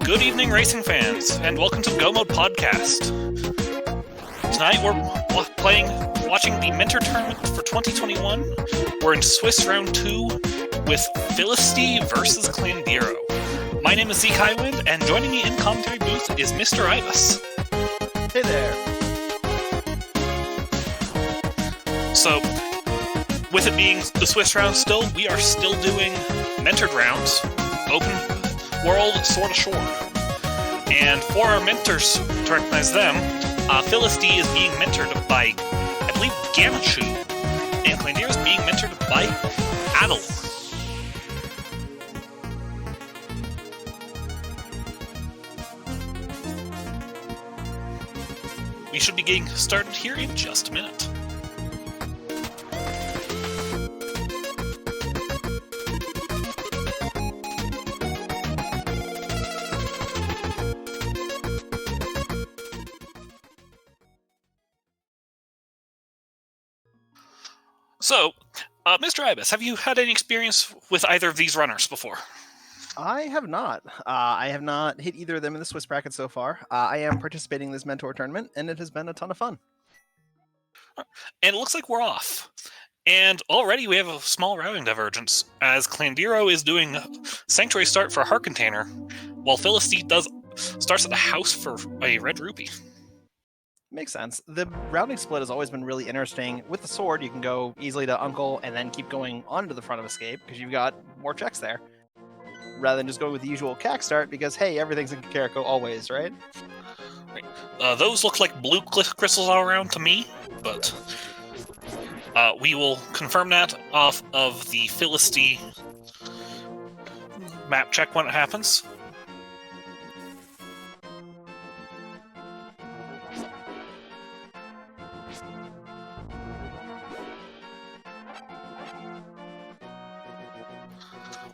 Good evening, racing fans, and welcome to Go Mode Podcast. Tonight we're watching the Mentor Tournament for 2021. We're in Swiss Round 2 with Filistea versus Klandiro. My name is Zeke Highwind, and joining me in commentary booth is Mr. Ibis. Hey there. So, with it being the Swiss round still, we are still doing mentored rounds, open world, sword to sword. And for our mentors, to recognize them, Filistea is being mentored by, I believe, Gammachu, and Klandiro is being mentored by Adilor. We should be getting started here in just a minute. So, Mr. Ibis, have you had any experience with either of these runners before? I have not. I have not hit either of them in the Swiss bracket so far. I am participating in this mentor tournament, and it has been a ton of fun. And it looks like we're off. And already we have a small routing divergence, as Klandiro is doing Sanctuary start for a heart container, while Filistea starts at the house for a red rupee. Makes sense. The routing split has always been really interesting. With the sword, you can go easily to Uncle and then keep going onto the front of escape because you've got more checks there. Rather than just going with the usual cack start because, hey, everything's in Kakariko always, right? Those look like blue crystals all around to me, but we will confirm that off of the Filistea map check when it happens.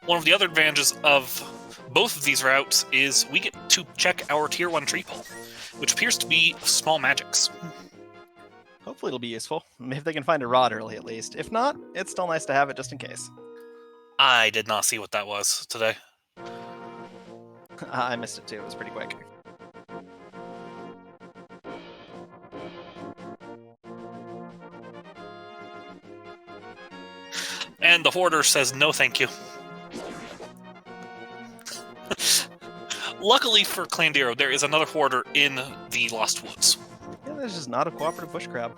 One of the other advantages of both of these routes is we get to check our Tier 1 tree pull, which appears to be small magics. Hopefully it'll be useful, if they can find a rod early at least. If not, it's still nice to have it just in case. I did not see what that was today. I missed it too, it was pretty quick. And the Hoarder says no thank you. Luckily for Klandiro, there is another Hoarder in the Lost Woods. Yeah, there's just not a cooperative bush crab.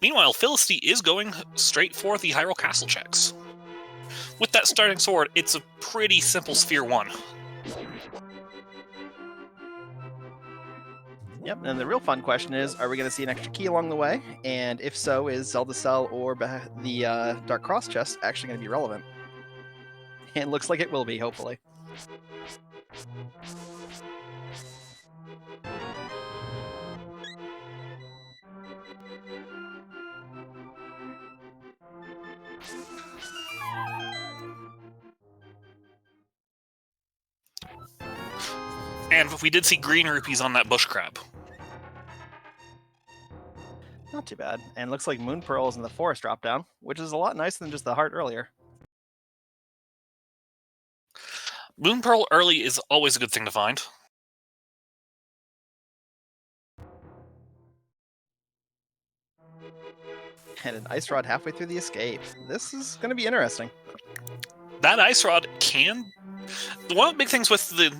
Meanwhile, Filistea is going straight for the Hyrule Castle checks. With that starting sword, it's a pretty simple Sphere 1. Yep, and the real fun question is, are we going to see an extra key along the way? And if so, is Zelda Cell or the Dark Cross chest actually going to be relevant? And it looks like it will be, hopefully. And we did see green rupees on that bush crab. Not too bad. And looks like Moon Pearls in the forest drop down, which is a lot nicer than just the heart earlier. Moon Pearl early is always a good thing to find. And an ice rod halfway through the escape. This is going to be interesting. That ice rod can... One of the big things with the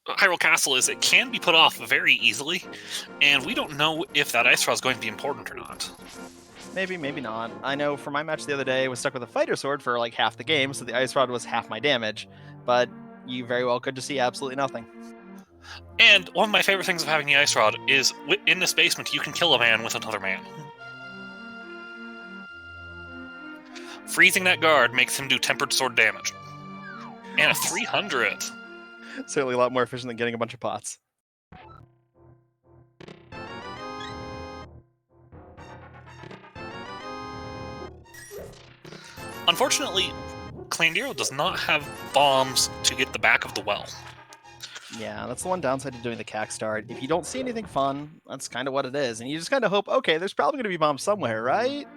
Hyrule Castle is it can be put off very easily, and we don't know if that ice rod is going to be important or not. Maybe, maybe not. I know for my match the other day, I was stuck with a fighter sword for like half the game, so the ice rod was half my damage, but you very well could just see absolutely nothing. And one of my favorite things of having the ice rod is in this basement you can kill a man with another man. Freezing that guard makes him do tempered sword damage. And a 300. Certainly a lot more efficient than getting a bunch of pots. Unfortunately, Klandiro does not have bombs to get the back of the well. Yeah, that's the one downside to doing the cack start. If you don't see anything fun, that's kind of what it is. And you just kind of hope, okay, there's probably going to be bombs somewhere, right?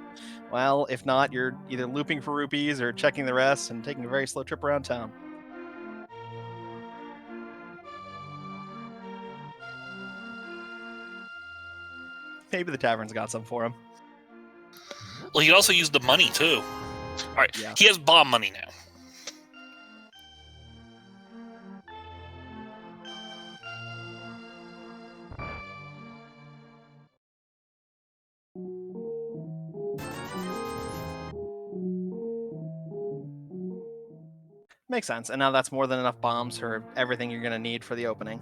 Well, if not, you're either looping for rupees or checking the rest and taking a very slow trip around town. Maybe the tavern's got some for him. Well, he also used the money, too. All right, Yeah. He has bomb money now. Makes sense. And now that's more than enough bombs for everything you're going to need for the opening.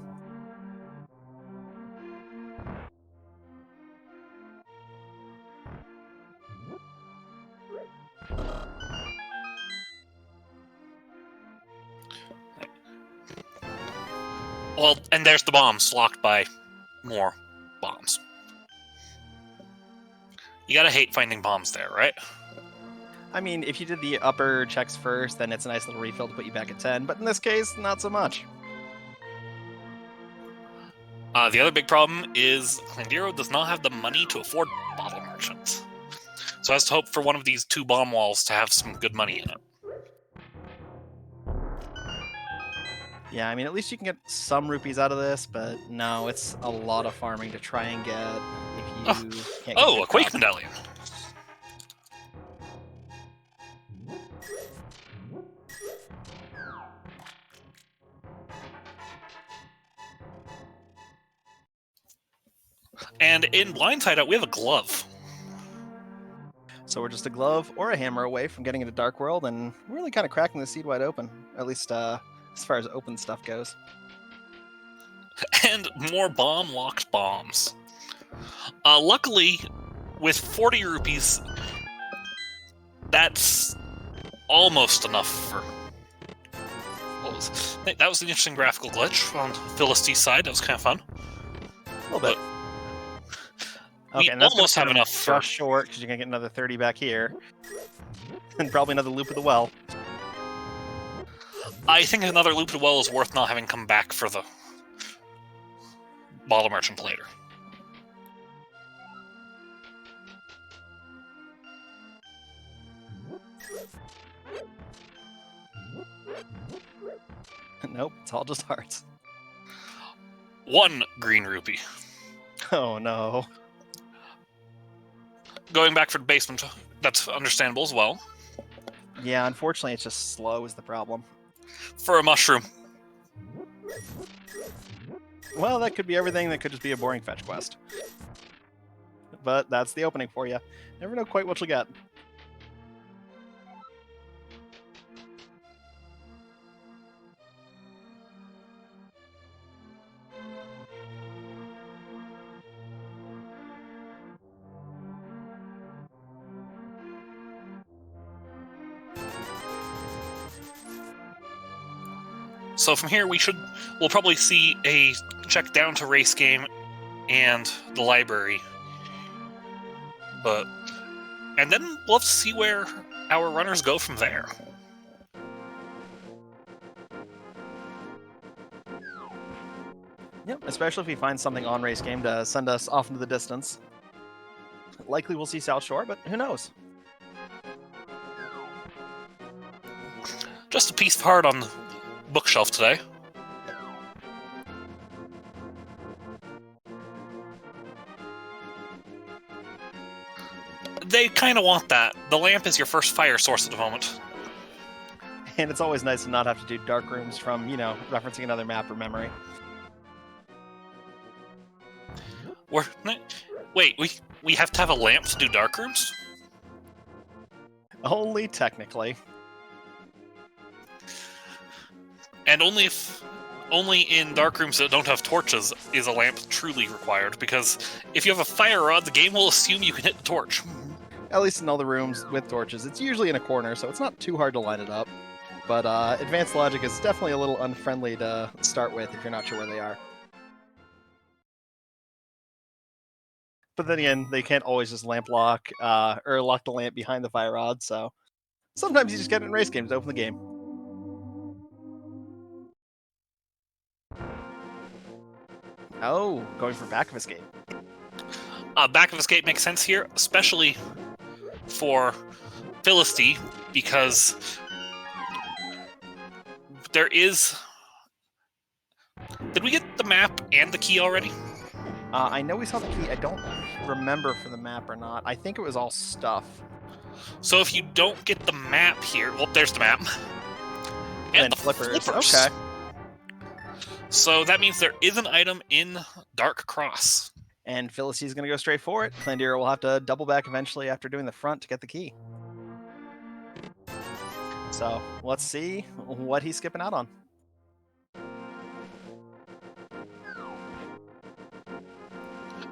Well, and there's the bombs locked by more bombs. You gotta hate finding bombs there, right? I mean, if you did the upper checks first, then it's a nice little refill to put you back at 10. But in this case, not so much. The other big problem is Klandiro does not have the money to afford bottle merchants. So has to hope for one of these 2 bomb walls to have some good money in it. Yeah, I mean, at least you can get some rupees out of this, but no, it's a lot of farming to try and get if you can't get Oh, good a Quake crops. Medallion. And in Blind Hideout, we have a glove. So we're just a glove or a hammer away from getting into Dark World and really kind of cracking the seed wide open, at least as far as open stuff goes. And more bomb-locked bombs. Luckily, with 40 rupees, that's almost enough for... That was an interesting graphical glitch on Philistea's side. That was kind of fun. A little bit. We and that's almost have enough for... just short, because you're going to get another 30 back here. And probably another loop of the well. I think another loop of the well is worth not having come back for the bottle merchant later. Nope, it's all just hearts. 1 green rupee. Oh no. Going back for the basement, that's understandable as well. Yeah, unfortunately, it's just slow is the problem. For a mushroom. Well, that could be everything. That could just be a boring fetch quest. But that's the opening for you. Never know quite what you'll get. So from here, we'll probably see a check down to race game and the library. And then we'll have to see where our runners go from there. Yep, especially if we find something on race game to send us off into the distance. Likely we'll see South Shore, but who knows? Just a piece of art on the bookshelf today. They kind of want that. The lamp is your first fire source at the moment. And it's always nice to not have to do dark rooms from, referencing another map or memory. Wait, we have to have a lamp to do dark rooms? Only technically. And only in dark rooms that don't have torches is a lamp truly required, because if you have a fire rod, the game will assume you can hit the torch. At least in all the rooms with torches. It's usually in a corner, so it's not too hard to line it up. But advanced logic is definitely a little unfriendly to start with if you're not sure where they are. But then again, they can't always just lamp lock, or lock the lamp behind the fire rod, so sometimes you just get it in race games to open the game. Oh, going for back of escape. Back of escape makes sense here, especially for Filistea, because there is... Did we get the map and the key already? I know we saw the key. I don't remember for the map or not. I think it was all stuff. So if you don't get the map here, well, there's the map. And the flippers. Okay. So that means there is an item in Dark Cross. And Philistea's going to go straight for it. Klandiro will have to double back eventually after doing the front to get the key. So let's see what he's skipping out on.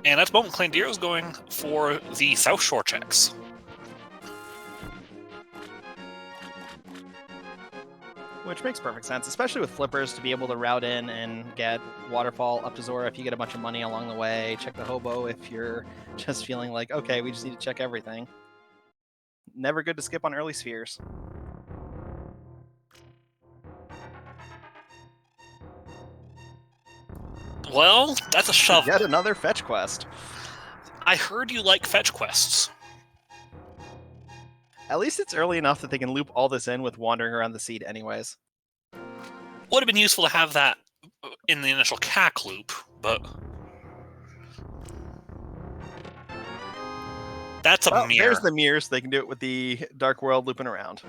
And at the moment, Klandiro's going for the South Shore checks. Which makes perfect sense, especially with flippers, to be able to route in and get Waterfall up to Zora if you get a bunch of money along the way. Check the hobo if you're just feeling like, okay, we just need to check everything. Never good to skip on early spheres. Well, that's a shovel. Yet another fetch quest. I heard you like fetch quests. At least it's early enough that they can loop all this in with wandering around the seed anyways. Would have been useful to have that in the initial CAC loop, but... That's a mirror. There's the mirror, so they can do it with the Dark World looping around.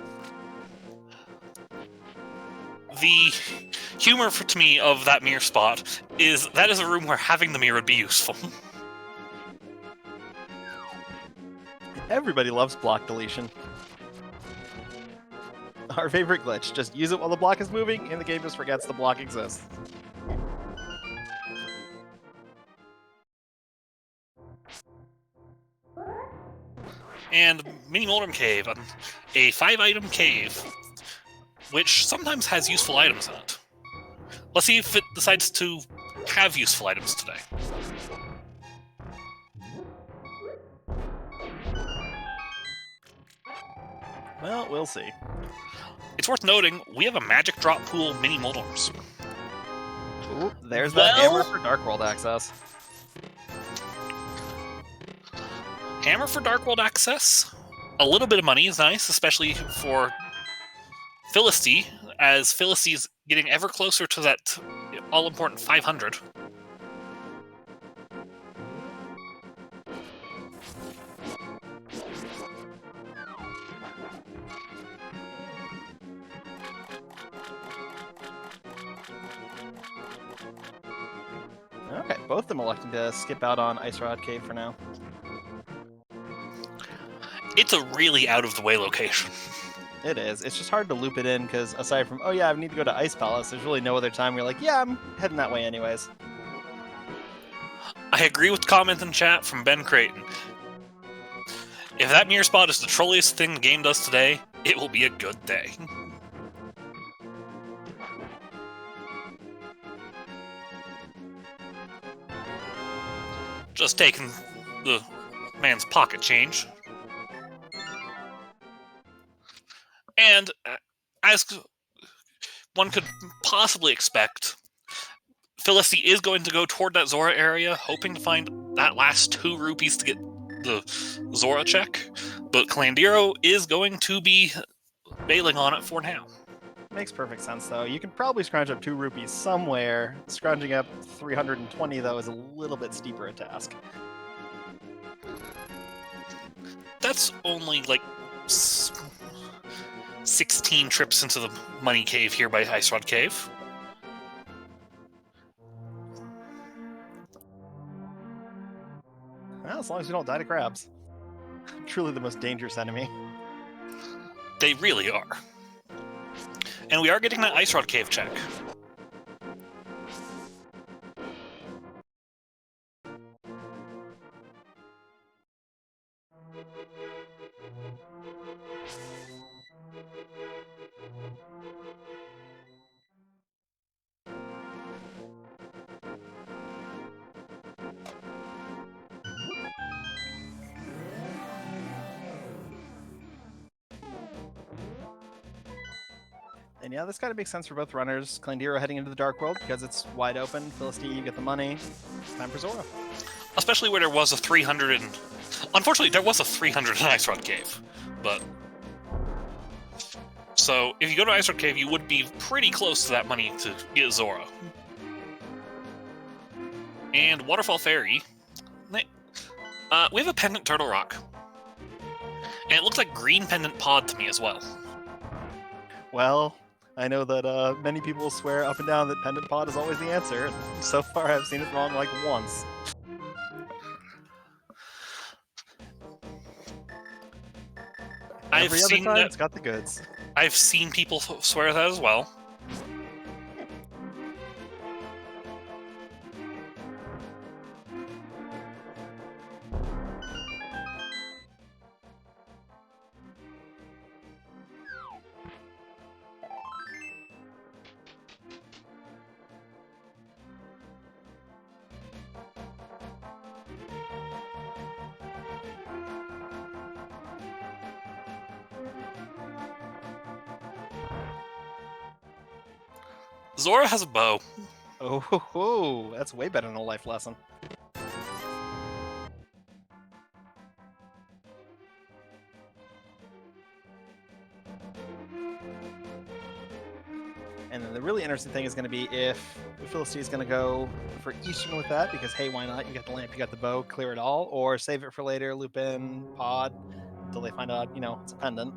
The humor to me of that mirror spot is that is a room where having the mirror would be useful. Everybody loves block deletion. Our favorite glitch. Just use it while the block is moving, and the game just forgets the block exists. And Mini Moldrum Cave, a 5-item cave, which sometimes has useful items in it. Let's see if it decides to have useful items today. Well, we'll see. It's worth noting, we have a magic drop pool Mini Moldrums. Ooh, there's that hammer for Dark World access. Hammer for Dark World access. A little bit of money is nice, especially for Filistea, as Philistea's getting ever closer to that all-important 500. Okay, both of them electing to skip out on Ice Rod Cave for now. It's a really out-of-the-way location. It is. It's just hard to loop it in, because aside from, oh yeah, I need to go to Ice Palace, there's really no other time where you're like, yeah, I'm heading that way anyways. I agree with the comment in chat from Ben Creighton. If that mirror spot is the trolliest thing the game does today, it will be a good day. Just taking the man's pocket change. And as one could possibly expect, Filistea is going to go toward that Zora area, hoping to find that last 2 rupees to get the Zora check. But Klandiro is going to be bailing on it for now. Makes perfect sense, though. You can probably scrounge up 2 rupees somewhere. Scrounging up 320, though, is a little bit steeper a task. That's only like 16 trips into the money cave here by Ice Rod Cave. Well, as long as you don't die to crabs. Truly the most dangerous enemy. They really are. And we are getting that Ice Rod Cave check. And yeah, this kind of makes sense for both runners. Klandiro heading into the Dark World because it's wide open. Filistea, you get the money. Time for Zora. Especially where there was a 300 and... Unfortunately, there was a 300 in Ice Rod Cave. But... So, if you go to Ice Rod Cave, you would be pretty close to that money to get Zora. And Waterfall Fairy. We have a Pendant Turtle Rock. And it looks like Green Pendant Pod to me as well. Well, I know that many people swear up and down that Pendant Pod is always the answer. So far, I've seen it wrong like once. Every other time, it's got the goods. I've seen people swear that as well. Zora has a bow. Oh, that's way better than a life lesson. And then the really interesting thing is going to be if Filistea is going to go for Eastern with that, because hey, why not? You got the lamp, you got the bow, clear it all, or save it for later, loop in Pod until they find out, it's a pendant.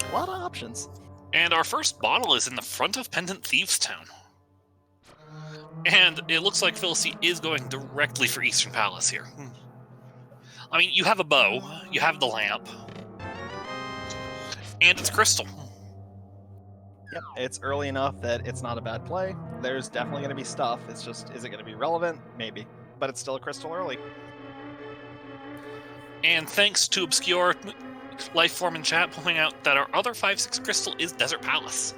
A lot of options. And our first bottle is in the front of Pendant Thieves Town. And it looks like Filistea is going directly for Eastern Palace here. I mean, you have a bow, you have the lamp, and it's crystal. Yep, it's early enough that it's not a bad play. There's definitely going to be stuff. It's just, is it going to be relevant? Maybe. But it's still a crystal early. And thanks to Obscure Lifeform in chat pointing out that our other 5/6 crystal is Desert Palace.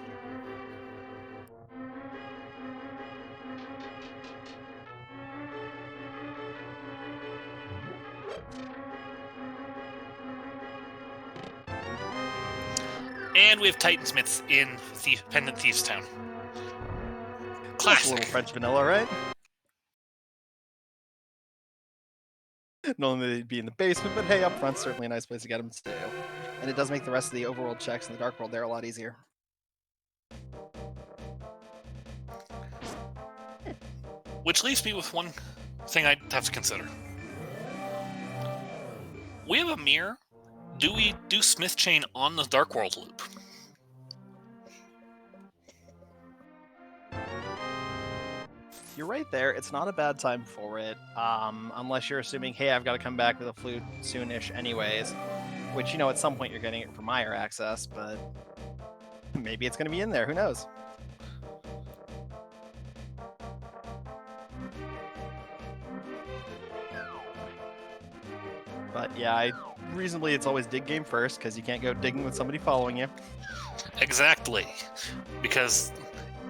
And we have Titansmiths in Pendant Thieves Town. Classic. A little French vanilla, right? Normally they'd be in the basement, but hey, up front's certainly a nice place to get them too. And it does make the rest of the overworld checks in the Dark World there a lot easier. Which leaves me with one thing I'd have to consider. We have a mirror. Do we do Smith Chain on the Dark World loop? You're right there. It's not a bad time for it, unless you're assuming, hey, I've got to come back with a flute soonish anyways, which, at some point you're getting it from higher access, but maybe it's going to be in there. Who knows? But yeah, reasonably it's always dig game first, because you can't go digging with somebody following you. Exactly. Because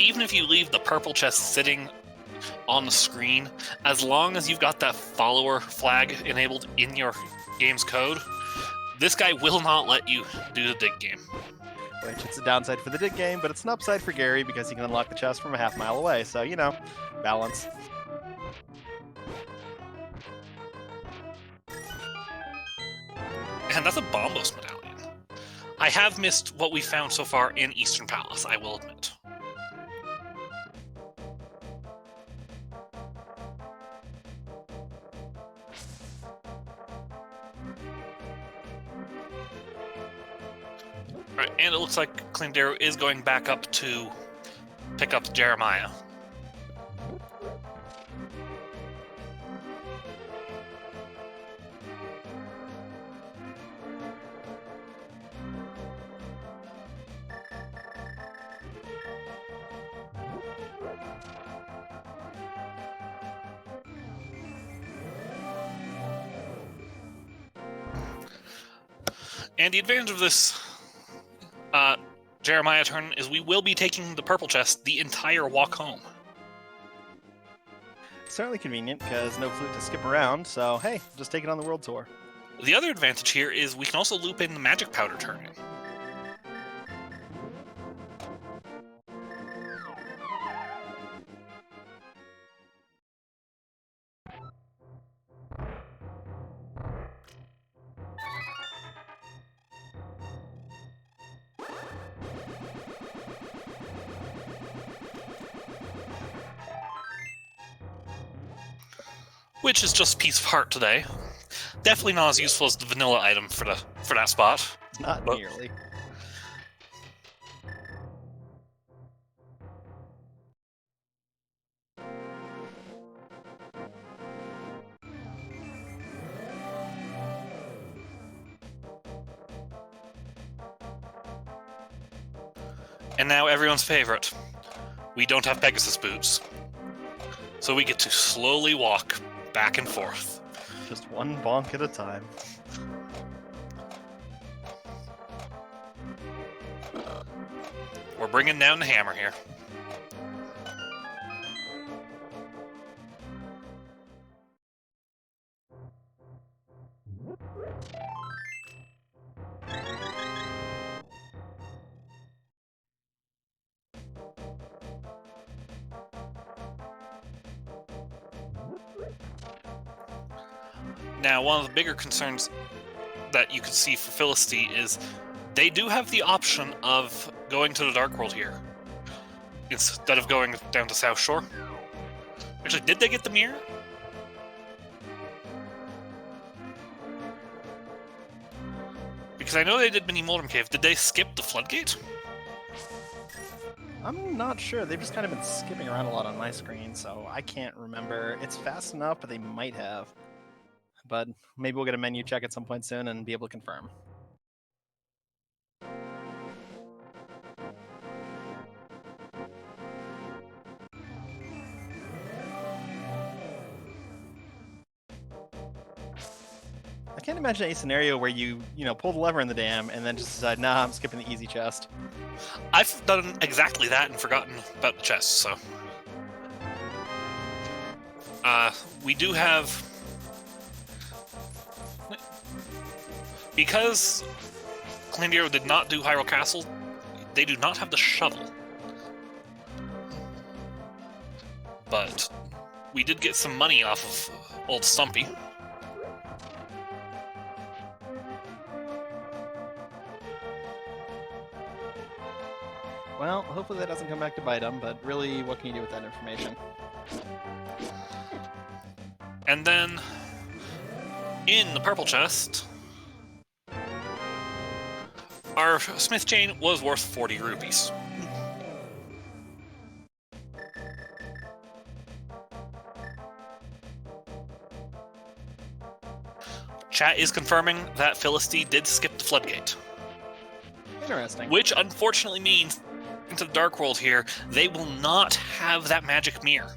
even if you leave the purple chest sitting on the screen, as long as you've got that follower flag enabled in your game's code, this guy will not let you do the dig game. Which, it's a downside for the dig game, but it's an upside for Gary because he can unlock the chest from a half mile away, so, balance. And that's a Bombos medallion. I have missed what we found so far in Eastern Palace, I will admit. Right, and it looks like Klandiro is going back up to pick up Jeremiah. And the advantage of this Jeremiah turn is we will be taking the purple chest the entire walk home. Certainly convenient, because no flute to skip around, so hey, just take it on the world tour. The other advantage here is we can also loop in the magic powder turn. which is just piece of heart today. Definitely not as useful as the vanilla item for that spot. Not nearly. And now everyone's favorite. We don't have Pegasus boots. So we get to slowly walk back and forth. Just one bonk at a time. We're bringing down the hammer here. Now, one of the bigger concerns that you could see for Filistea is they do have the option of going to the Dark World here instead of going down to South Shore. Actually, did they get the mirror? Because I know they did Mini Moldrum Cave. Did they skip the Floodgate? I'm not sure. They've just kind of been skipping around a lot on my screen, so I can't remember. It's fast enough, but they might have. But maybe we'll get a menu check at some point soon and be able to confirm. I can't imagine a scenario where you pull the lever in the dam and then just decide, nah, I'm skipping the easy chest. I've done exactly that and forgotten about the chest, so... we do have... Because Klandiro did not do Hyrule Castle, they do not have the shovel. But we did get some money off of Old Stumpy. Well, hopefully that doesn't come back to bite them, but really, what can you do with that information? And then, in the purple chest, our smith chain was worth 40 rupees. Chat is confirming that Filistea did skip the Floodgate. Interesting. Which unfortunately means, into the Dark World here, they will not have that magic mirror.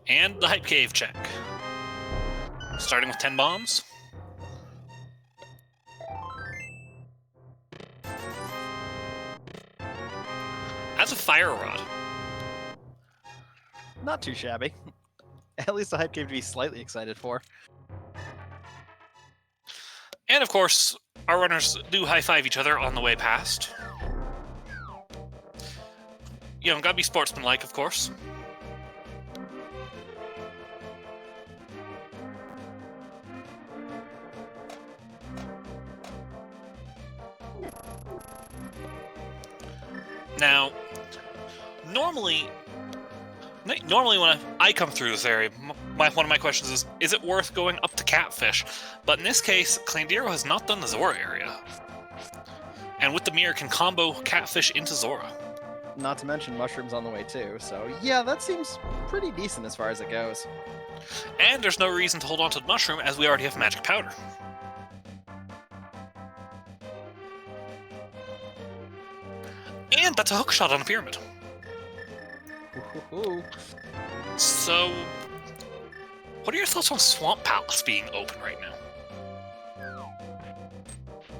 And the Hype Cave check. Starting with 10 bombs. That's a fire rod. Not too shabby. At least the Hype Cave to be slightly excited for. And of course, our runners do high-five each other on the way past. You know, gotta be sportsmanlike, of course. Now, normally when I come through this area, one of my questions is it worth going up to Catfish? But in this case, Klandiro has not done the Zora area. And with the mirror, can combo Catfish into Zora. Not to mention mushrooms on the way too, so yeah, that seems pretty decent as far as it goes. And there's no reason to hold on to the mushroom, as we already have magic powder. And that's a hook shot on a pyramid. Ooh. So, what are your thoughts on Swamp Palace being open right now?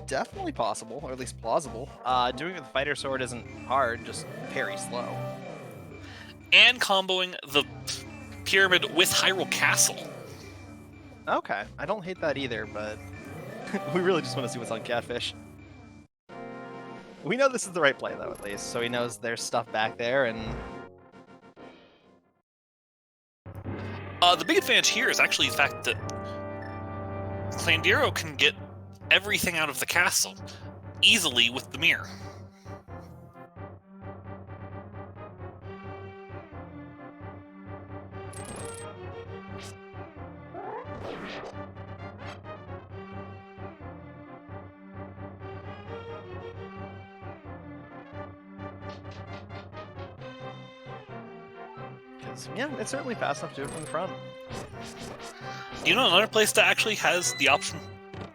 Definitely possible, or at least plausible. Doing it with the fighter sword isn't hard, just very slow. And comboing the pyramid with Hyrule Castle. Okay, I don't hate that either, but we really just want to see what's on Catfish. We know this is the right play, though, at least, so he knows there's stuff back there, and... The big advantage here is actually the fact that Klandiro can get everything out of the castle easily with the mirror. Yeah, it's certainly fast enough to do it from the front. You know, another place that actually has the option,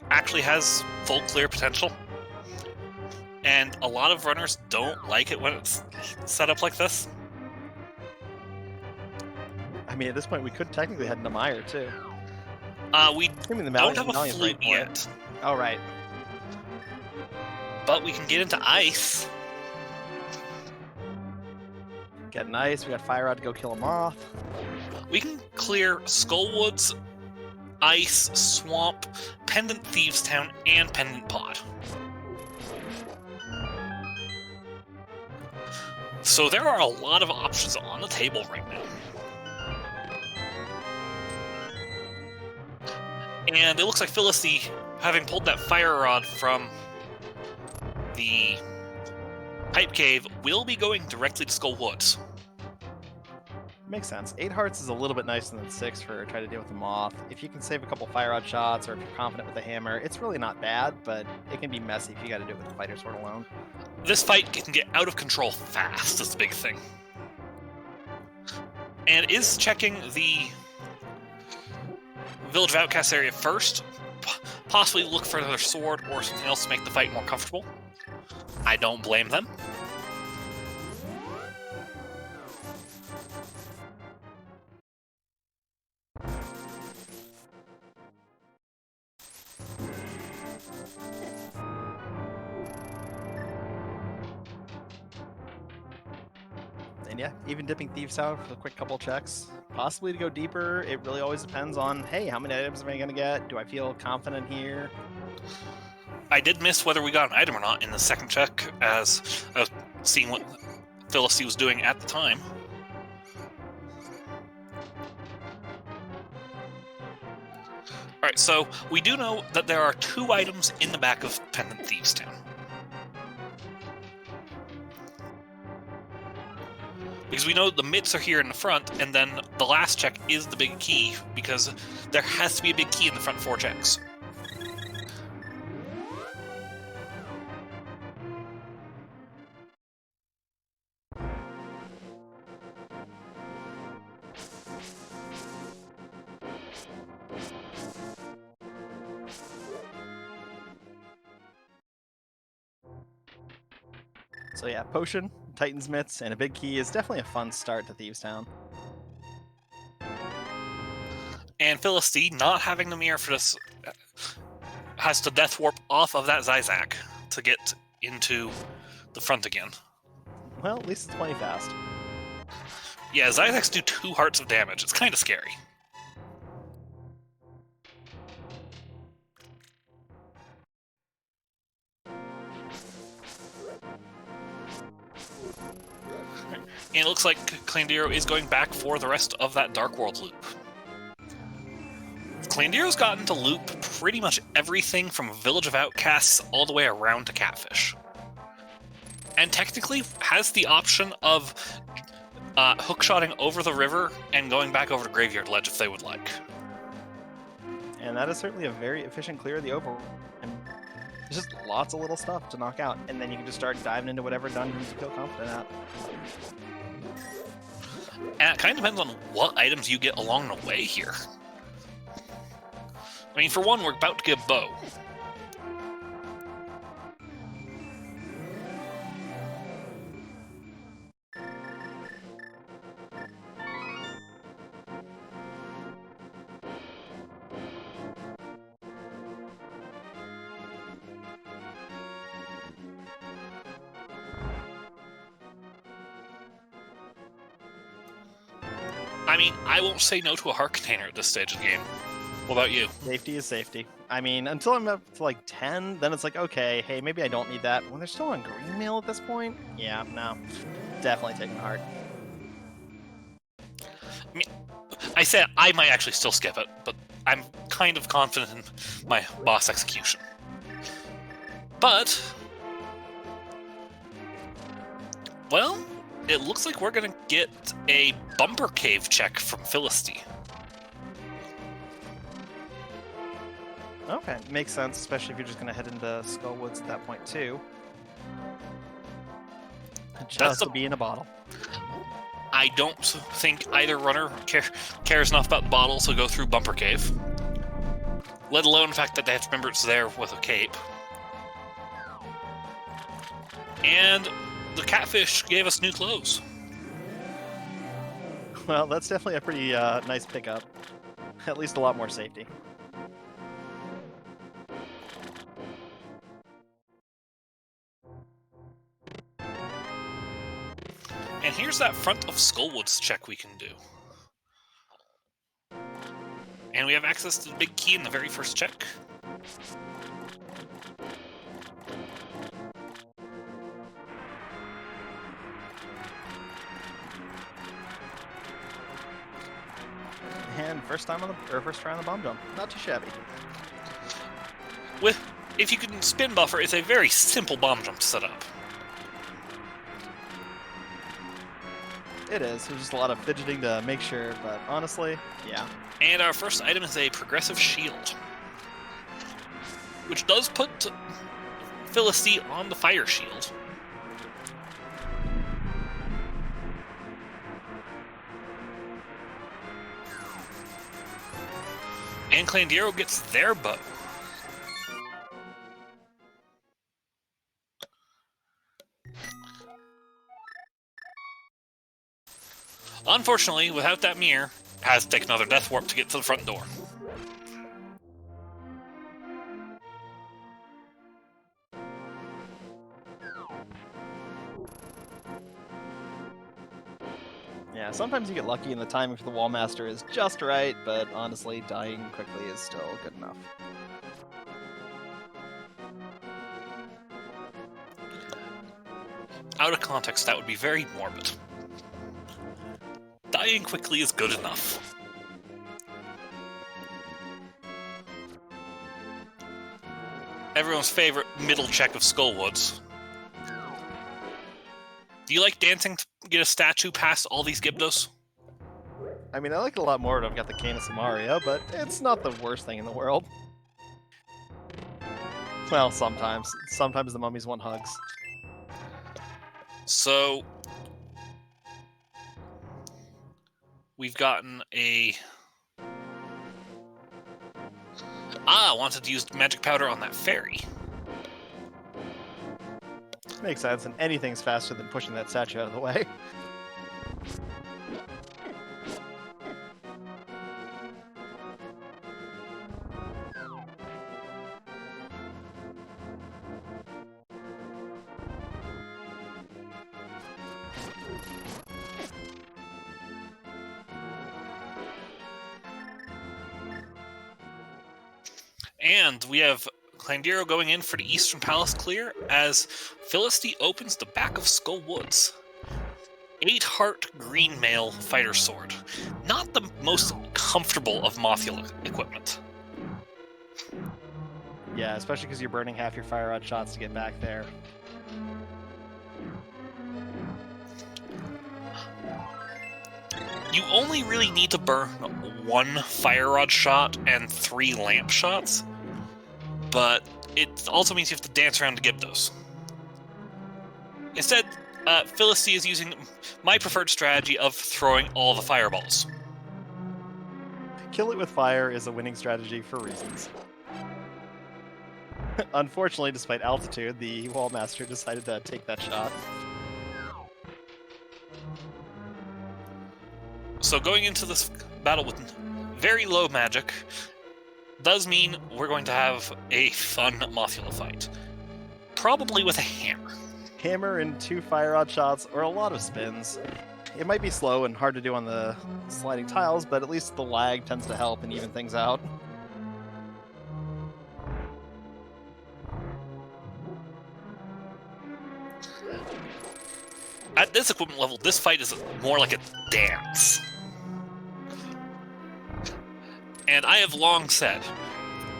actually has full clear potential, and a lot of runners don't like it when it's set up like this. I mean, at this point, we could technically head into Mire, too. We don't have a flute yet. Oh, right. But we can get into ice. Getting ice, we got Fire Rod to go kill a moth. We can clear Skullwoods, Ice, Swamp, Pendant Thieves Town, and Pendant Pod. So there are a lot of options on the table right now. And it looks like Filistea, having pulled that Fire Rod from the Pipe Cave, will be going directly to Skullwoods. Makes sense. 8 hearts is a little bit nicer than 6 for trying to deal with the moth. If you can save a couple Fire Rod shots, or if you're confident with the hammer, it's really not bad, but it can be messy if you got to do it with the fighter sword alone. This fight can get out of control fast, is the big thing. And is checking the Village of Outcasts area first, possibly look for another sword or something else to make the fight more comfortable. I don't blame them. And yeah, even dipping Thieves Town for a quick couple checks. Possibly to go deeper, it really always depends on, hey, how many items am I going to get? Do I feel confident here? I did miss whether we got an item or not in the second check, as I was seeing what Filistea was doing at the time. Alright, so we do know that there are 2 items in the back of Pendant Thieves Town. Because we know the mitts are here in the front, and then the last check is the big key, because there has to be a big key in the front 4 checks. So yeah, Potion, Titan's Mitts, and a big key is definitely a fun start to Thieves Town. And Filistea, not having the mirror for this, has to death warp off of that Zizak to get into the front again. Well, at least it's plenty fast. Yeah, Zizaks do 2 hearts of damage. It's kind of scary. And it looks like Klandiro is going back for the rest of that Dark World loop. Klandiro's gotten to loop pretty much everything from Village of Outcasts all the way around to Catfish. And technically has the option of hookshotting over the river and going back over to Graveyard Ledge if they would like. And that is certainly a very efficient clear of the overworld. And there's just lots of little stuff to knock out. And then you can just start diving into whatever dungeons you feel confident at. And it kind of depends on what items you get along the way here. I mean, for one, we're about to get a bow. I mean, I won't say no to a heart container at this stage of the game. What about you? Safety is safety. I mean, until I'm up to like 10, then it's like, okay, hey, maybe I don't need that. When they're still on green mail at this point, yeah, no. Definitely taking heart. I mean, I said I might actually still skip it, but I'm kind of confident in my boss execution. But, well, it looks like we're going to get a bumper cave check from Filistea. Okay, makes sense, especially if you're just going to head into Skullwoods at that point, too. Just to be in a bottle. I don't think either runner cares enough about the bottle to go through Bumper Cave. Let alone the fact that they have to remember it's there with a cape. And the catfish gave us new clothes. Well, that's definitely a pretty nice pickup. At least a lot more safety. And here's that front of Skullwoods check we can do. And we have access to the big key in the very first check. And first try on the bomb jump. Not too shabby. If you can spin buffer, it's a very simple bomb jump to set up. It is. There's just a lot of fidgeting to make sure, but honestly, yeah. And our first item is a progressive shield, which does put Filistea on the fire shield. And Klandiro gets their bow. Unfortunately, without that mirror, it has to take another death warp to get to the front door. Yeah, sometimes you get lucky and the timing for the Wallmaster is just right, but honestly, dying quickly is still good enough. Out of context, that would be very morbid. Dying quickly is good enough. Everyone's favorite middle check of Skullwoods. Do you like dancing to get a statue past all these Gibdos? I mean, I like it a lot more when I've got the Canis of Mario, but it's not the worst thing in the world. Well, sometimes. Sometimes the mummies want hugs. So, we've gotten a... I wanted to use magic powder on that fairy. Makes sense, and anything's faster than pushing that statue out of the way. And we have Klandiro going in for the Eastern Palace clear as Filistea opens the back of Skullwoods. 8-heart green mail fighter sword. Not the most comfortable of Mothula equipment. Yeah, especially because you're burning half your fire rod shots to get back there. You only really need to burn 1 fire rod shot and 3 lamp shots, but it also means you have to dance around to get those. Instead, Filistea is using my preferred strategy of throwing all the fireballs. Kill it with fire is a winning strategy for reasons. Unfortunately, despite altitude, the Wallmaster decided to take that shot. So going into this battle with very low magic does mean we're going to have a fun Mothula fight. Probably with a hammer. Hammer and 2 fire rod shots, or a lot of spins. It might be slow and hard to do on the sliding tiles, but at least the lag tends to help and even things out. At this equipment level, this fight is more like a dance. And I have long said,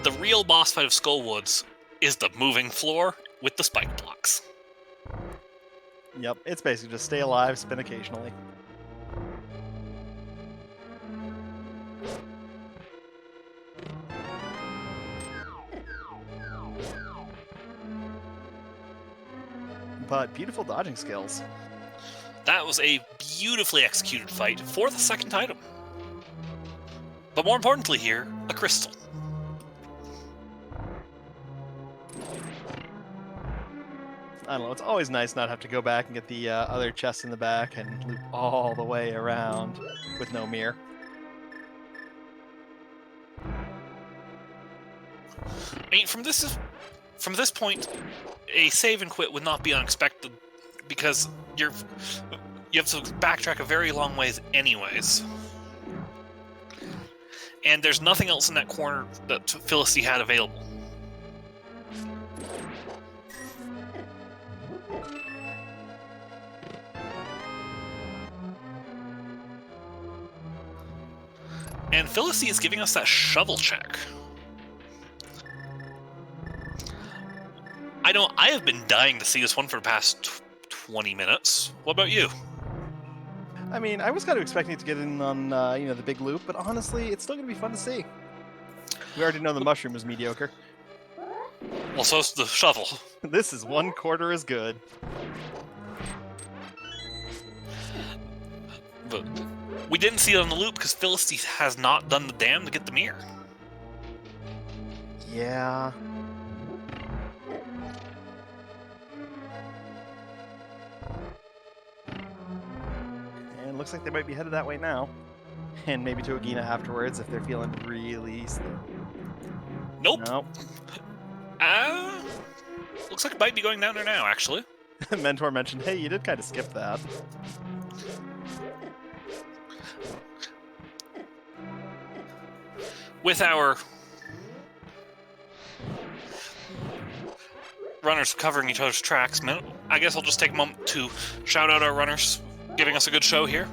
the real boss fight of Skullwoods is the moving floor with the spike blocks. Yep, it's basically just stay alive, spin occasionally. But beautiful dodging skills. That was a beautifully executed fight for the second item. But more importantly here, a crystal. I don't know, it's always nice not have to go back and get the other chest in the back and loop all the way around with no mirror. I mean, from this point, a save and quit would not be unexpected, because you have to backtrack a very long ways anyways. And there's nothing else in that corner that Filistea had available. And Filistea is giving us that shovel check. I have been dying to see this one for the past 20 minutes. What about you? I mean, I was kind of expecting it to get in on the big loop, but honestly, it's still going to be fun to see. We already know the mushroom is mediocre. Well, so's the shovel. This is 1/4 as good. But we didn't see it on the loop because Filistea has not done the dam to get the mirror. Yeah. And looks like they might be headed that way now. And maybe to Agina afterwards if they're feeling really slow. Nope. Nope. Looks like it might be going down there now, actually. Mentor mentioned, hey, you did kind of skip that. With our runners covering each other's tracks, I guess I'll just take a moment to shout out our runners, giving us a good show here.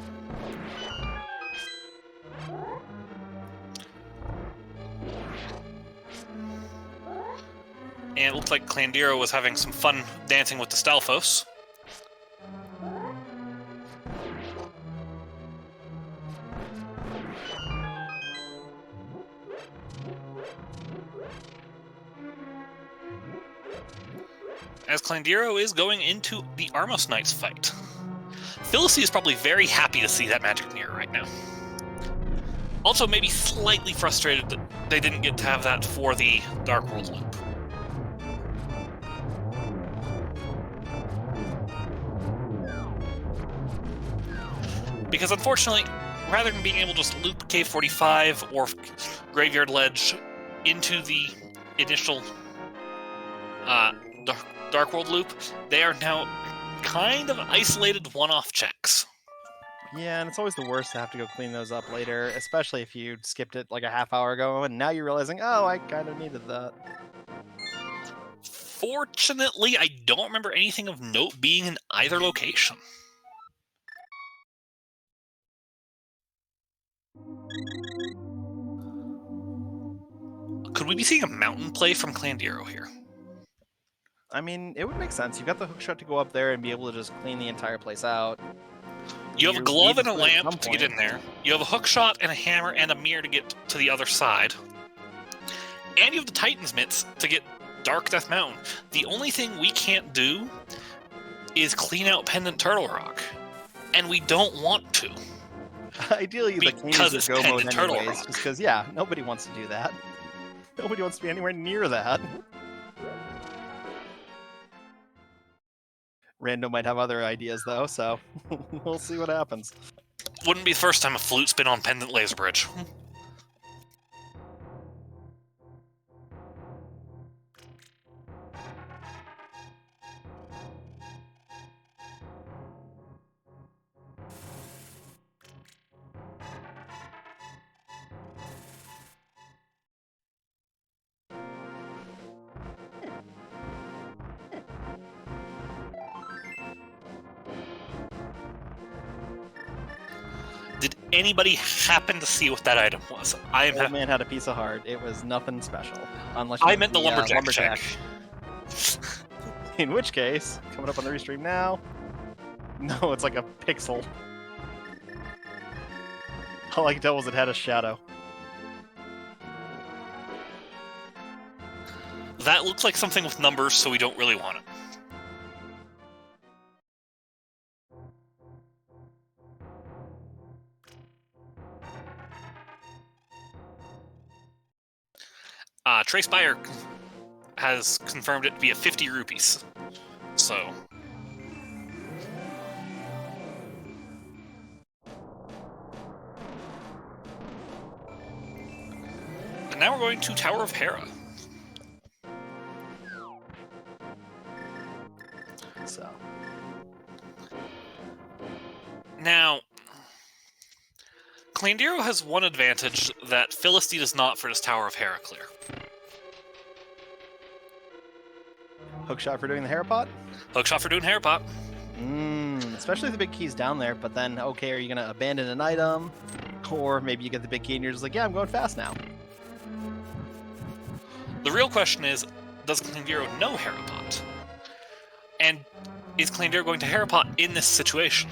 And it looked like Klandiro was having some fun dancing with the Stalfos. As Klandiro is going into the Armos Knights fight. Filistea is probably very happy to see that magic mirror right now. Also maybe slightly frustrated that they didn't get to have that for the Dark World loop. Because unfortunately, rather than being able to just loop Cave 45 or Graveyard Ledge into the initial Dark World loop, they are now kind of isolated one-off checks. Yeah, and it's always the worst to have to go clean those up later, especially if you skipped it like a half hour ago and now you're realizing, oh, I kind of needed that. Fortunately, I don't remember anything of note being in either location. Could we be seeing a mountain play from Klandiro here? I mean, it would make sense. You've got the hookshot to go up there and be able to just clean the entire place out. You have a glove and a lamp to get in there. You have a hookshot and a hammer and a mirror to get to the other side. And you have the Titan's Mitts to get Dark Death Mountain. The only thing we can't do is clean out Pendant Turtle Rock. And we don't want to. Ideally, the because it's go mode Turtle anyways, Rock. just because, yeah, nobody wants to do that. Nobody wants to be anywhere near that. Rando might have other ideas, though, so we'll see what happens. Wouldn't be the first time a flute's been on Pendant Laser Bridge. Did anybody happen to see what that item was? Old man had a piece of heart. It was nothing special. Unless I meant the lumberjack check. In which case, coming up on the restream now. No, it's like a pixel. All I can tell was it had a shadow. That looks like something with numbers, so we don't really want it. TreySpyre has confirmed it via 50 rupees. So. And now we're going to Tower of Hera. So. Now, Klandiro has one advantage that Filistea does not for his Tower of Hera clear. Hookshot for doing the Herapot? Hookshot for doing Herapot. Especially if the big key's down there, but then, okay, are you going to abandon an item? Or maybe you get the big key and you're just like, yeah, I'm going fast now. The real question is, does Klandiro know Herapot? And is Klandiro going to Herapot in this situation?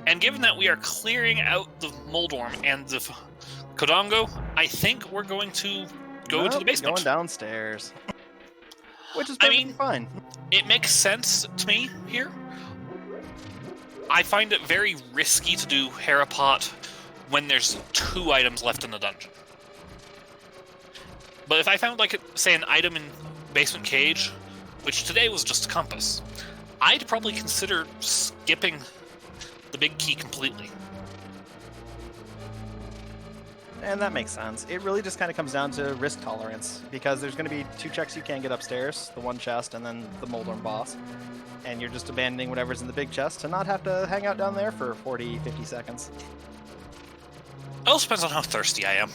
And given that we are clearing out the Moldorm and the Kodango, I think we're going to go into the basement. Going downstairs. Which is perfectly fine. It makes sense to me here. I find it very risky to do Herapot when there's 2 items left in the dungeon. But if I found, like, say, an item in Basement Cage, which today was just a compass, I'd probably consider skipping the big key completely. And that makes sense. It really just kind of comes down to risk tolerance, because there's going to be 2 checks you can't get upstairs, the one chest and then the Moldorm boss. And you're just abandoning whatever's in the big chest to not have to hang out down there for 40, 50 seconds. It also depends on how thirsty I am.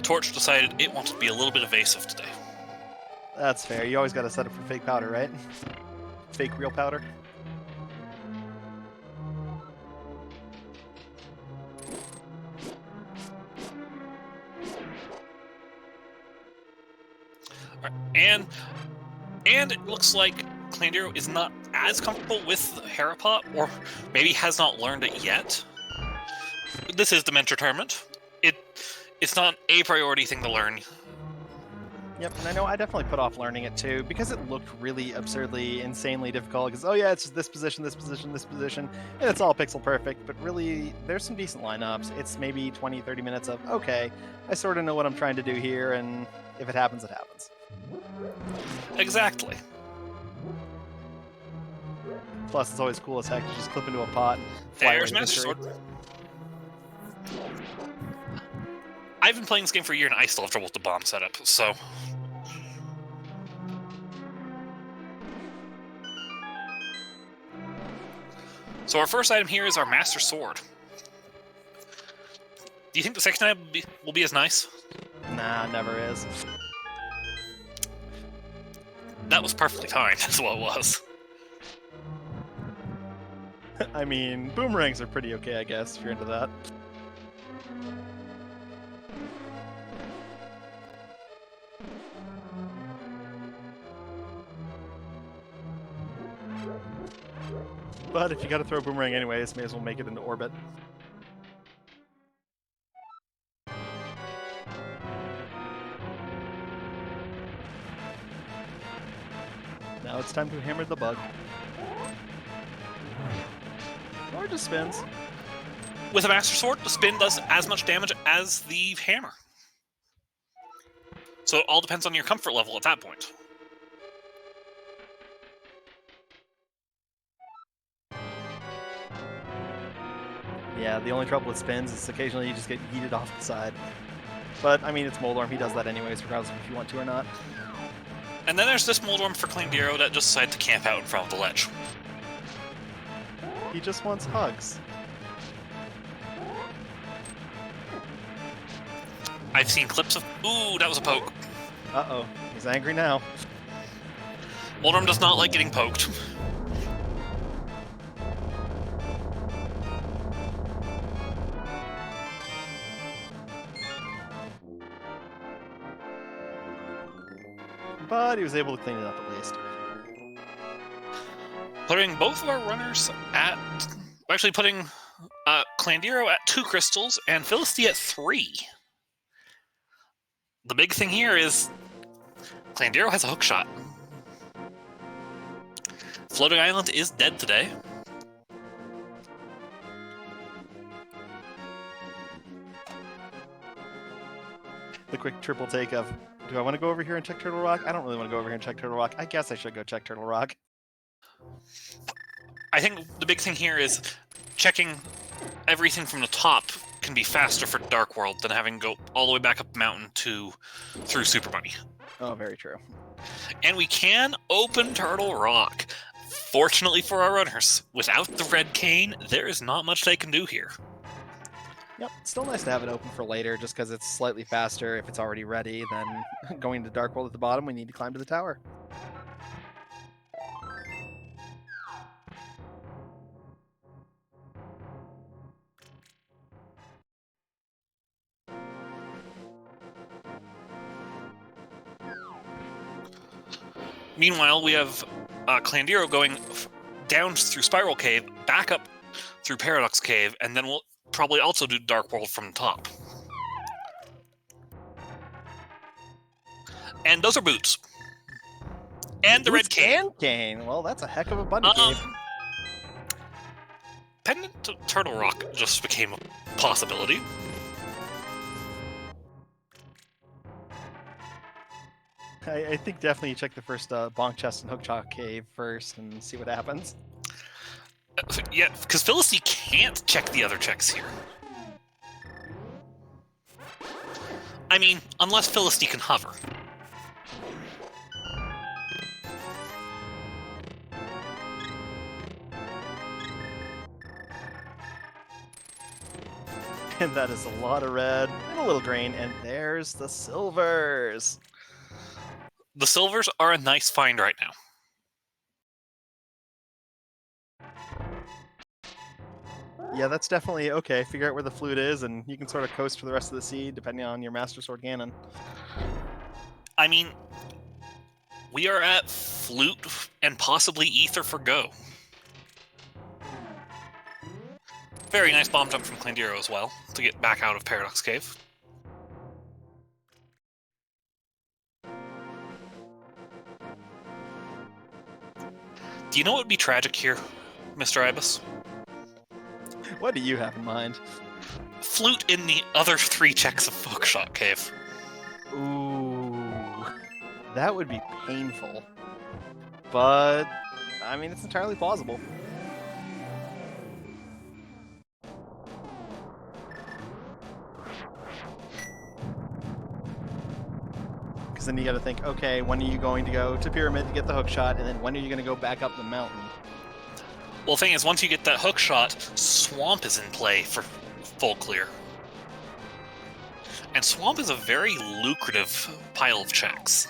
Torch decided it wanted to be a little bit evasive today. That's fair. You always got to set up for fake powder, right? Fake real powder. Right. And it looks like Klandiro is not as comfortable with Herapot, or maybe has not learned it yet. This is the Mentor Tournament. It's not a priority thing to learn. Yep, and I know I definitely put off learning it too, because it looked really absurdly, insanely difficult, because, oh yeah, it's just this position, this position, this position, and it's all pixel perfect, but really, there's some decent lineups. It's maybe 20, 30 minutes of, okay, I sort of know what I'm trying to do here, and if it happens, it happens. Exactly. Plus, it's always cool as heck to just clip into a pot and fly There's away to Master victory. Sword. I've been playing this game for a year and I still have trouble with the bomb setup, so... So our first item here is our Master Sword. Do you think the second item will be as nice? Nah, never is. That was perfectly timed, that's what it was. I mean, boomerangs are pretty okay, I guess, if you're into that. But if you gotta throw a boomerang anyways, may as well make it into orbit. Now it's time to hammer the bug. Or it just spins. With a Master Sword, the spin does as much damage as the hammer. So it all depends on your comfort level at that point. Yeah, the only trouble with spins is occasionally you just get yeeted off the side. But, I mean, it's Moldorm. He does that anyways, regardless of if you want to or not. And then there's this Moldorm for Klandiro that just decided to camp out in front of the ledge. He just wants hugs. I've seen clips of... Ooh, that was a poke. Uh-oh. He's angry now. Moldorm does not like getting poked. But he was able to clean it up at least. Putting both of our runners at... Actually putting Klandiro at 2 crystals and Filistea at 3. The big thing here is Klandiro has a hook shot. Floating Island is dead today. The quick triple take of, do I want to go over here and check Turtle Rock? I don't really want to go over here and check Turtle Rock. I guess I should go check Turtle Rock. I think the big thing here is checking everything from the top can be faster for Dark World than having to go all the way back up the mountain through Super Bunny. Oh, very true. And we can open Turtle Rock. Fortunately for our runners, without the red cane, there is not much they can do here. Yep, it's still nice to have it open for later, just because it's slightly faster if it's already ready than going to Dark World at the bottom. We need to climb to the tower. Meanwhile, we have Klandiro going down through Spiral Cave, back up through Paradox Cave, and then we'll probably also do Dark World from the top. And those are boots. And the red cane. And cane. Well, that's a heck of a bunny cave. Pendant to Turtle Rock just became a possibility. I think definitely check the first Bonk Chest and Hookshot Cave first and see what happens. Yeah, because Filistea can't check the other checks here. I mean, unless Filistea can hover. And that is a lot of red and a little green, and there's the silvers. The silvers are a nice find right now. Yeah, that's definitely okay. Figure out where the flute is, and you can sort of coast for the rest of the seed, depending on your Master Sword Ganon. I mean, we are at flute and possibly ether for go. Very nice bomb jump from Klandiro as well, to get back out of Paradox Cave. Do you know what would be tragic here, Mr. Ibis? What do you have in mind? Flute in the other 3 checks of Hookshot Cave. Ooh, that would be painful. But, I mean, it's entirely plausible. Because then you got to think, okay, when are you going to go to Pyramid to get the hook shot, and then when are you going to go back up the mountain? Well, the thing is, once you get that hook shot, Swamp is in play for full clear. And Swamp is a very lucrative pile of checks.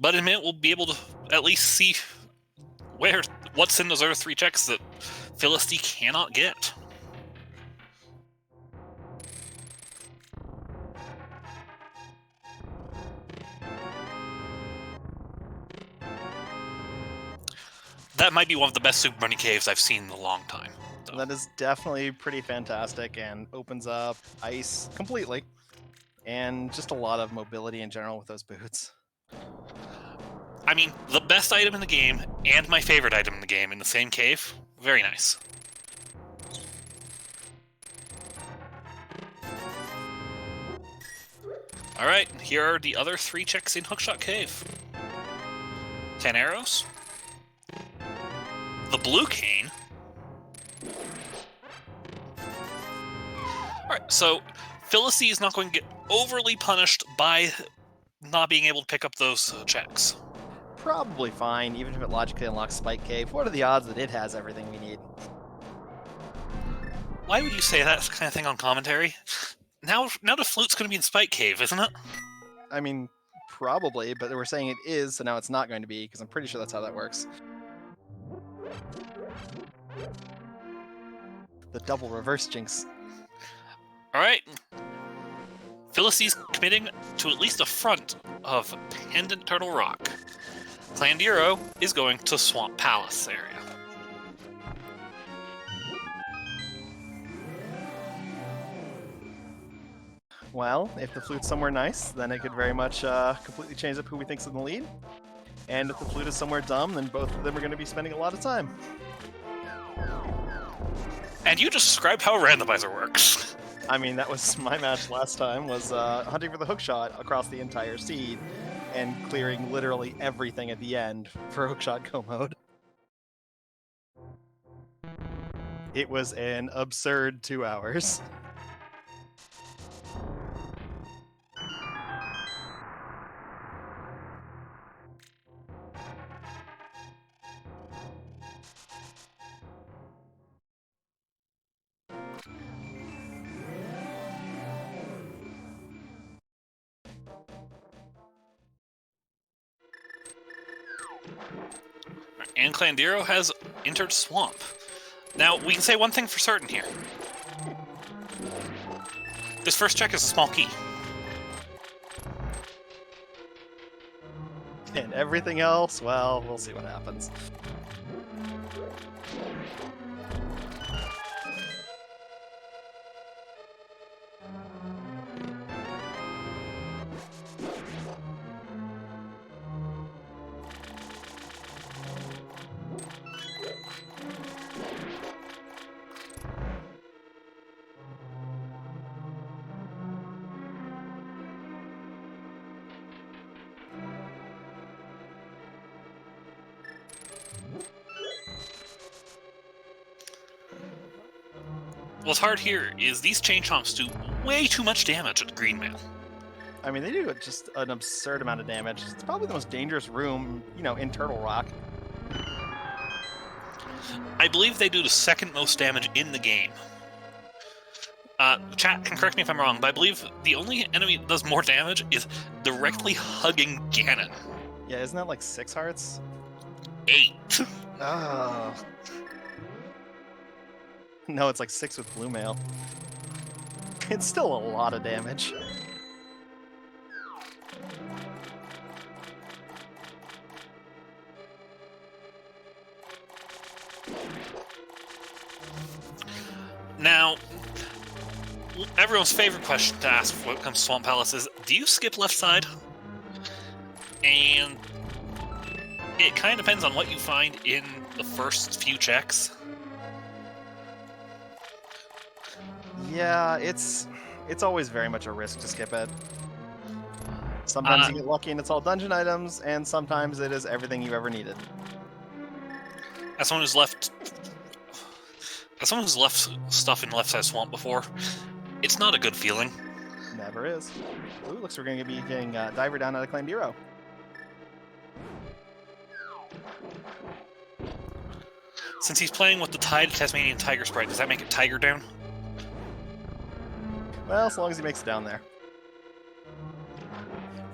But in a minute, we'll be able to at least see what's in those other 3 checks that Filistea cannot get. That might be one of the best Super Bunny caves I've seen in a long time. So. That is definitely pretty fantastic and opens up ice completely. And just a lot of mobility in general with those boots. I mean, the best item in the game and my favorite item in the game in the same cave. Very nice. Alright, here are the other 3 checks in Hookshot Cave. 10 arrows. The blue cane. Alright, so Filistea is not going to get overly punished by not being able to pick up those checks. Probably fine, even if it logically unlocks Spike Cave. What are the odds that it has everything we need? Why would you say that kind of thing on commentary? Now the flute's going to be in Spike Cave, isn't it? I mean, probably, but we're saying it is, so now it's not going to be, because I'm pretty sure that's how that works. The double reverse jinx. Alright. Filistea's committing to at least a front of Pendant Turtle Rock. Klandiro is going to Swamp Palace area. Well, if the flute's somewhere nice, then it could very much completely change up who we think's in the lead. And if the flute is somewhere dumb, then both of them are going to be spending a lot of time. And you just described how a randomizer works. I mean, that was my match last time, was hunting for the hookshot across the entire seed and clearing literally everything at the end for hookshot go mode. It was an absurd 2 hours. And Klandiro has entered Swamp. Now, we can say one thing for certain here. This first check is a small key. And everything else, well, we'll see what happens. What's hard here is these chain chomps do way too much damage at the green mail. I mean, they do just an absurd amount of damage. It's probably the most dangerous room, you know, in Turtle Rock. I believe they do the second most damage in the game. Chat can correct me if I'm wrong, but I believe the only enemy that does more damage is directly hugging Ganon. Yeah, isn't that like 6 hearts? 8. Oh. No, it's like 6 with blue mail. It's still a lot of damage. Now, everyone's favorite question to ask when it comes to Swamp Palace is, do you skip left side? And it kind of depends on what you find in the first few checks. Yeah, it's always very much a risk to skip it. Sometimes you get lucky and it's all dungeon items, and sometimes it is everything you ever needed. As someone who's left stuff in left side swamp before, it's not a good feeling. Never is. Ooh, looks like we're going to be getting Diver down out of Klandiro. Since he's playing with the Tide Tasmanian Tiger sprite, does that make it Tiger down? Well, as long as he makes it down there.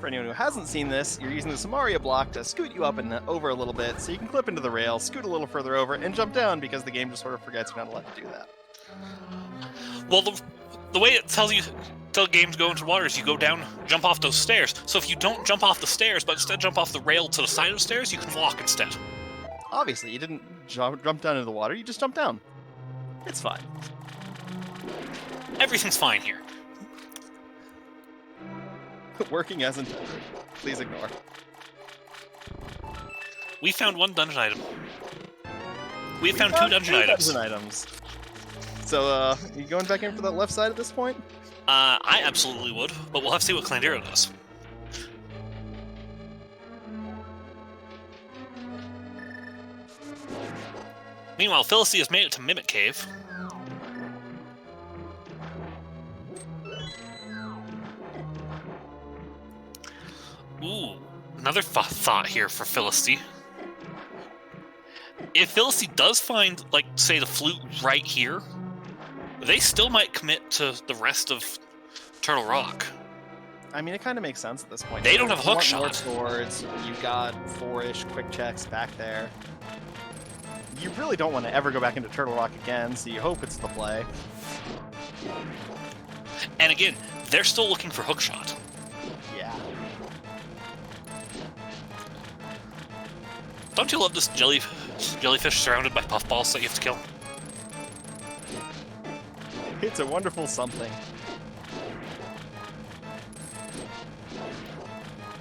For anyone who hasn't seen this, you're using the Samaria block to scoot you up and over a little bit, so you can clip into the rail, scoot a little further over, and jump down because the game just sort of forgets you're not allowed to do that. Well, the way it tells you till games go into water is you go down, jump off those stairs. So if you don't jump off the stairs, but instead jump off the rail to the side of the stairs, you can walk instead. Obviously, you didn't jump down into the water, you just jumped down. It's fine. Everything's fine here. Working as intended. Please ignore. We found one dungeon item. We found two dungeon items. So, you going back in for that left side at this point? I absolutely would, but we'll have to see what Klandiro does. Meanwhile, Filistea has made it to Mimic Cave. Ooh, another thought here for Filistea. If Filistea does find, like, say, the flute right here, they still might commit to the rest of Turtle Rock. I mean, it kind of makes sense at this point. They don't have a hook shot. More shot. swords. You've got 4-ish quick checks back there. You really don't want to ever go back into Turtle Rock again, so you hope it's the play. And again, they're still looking for hookshot. Yeah. Don't you love this jellyfish surrounded by puffballs that you have to kill? It's a wonderful something.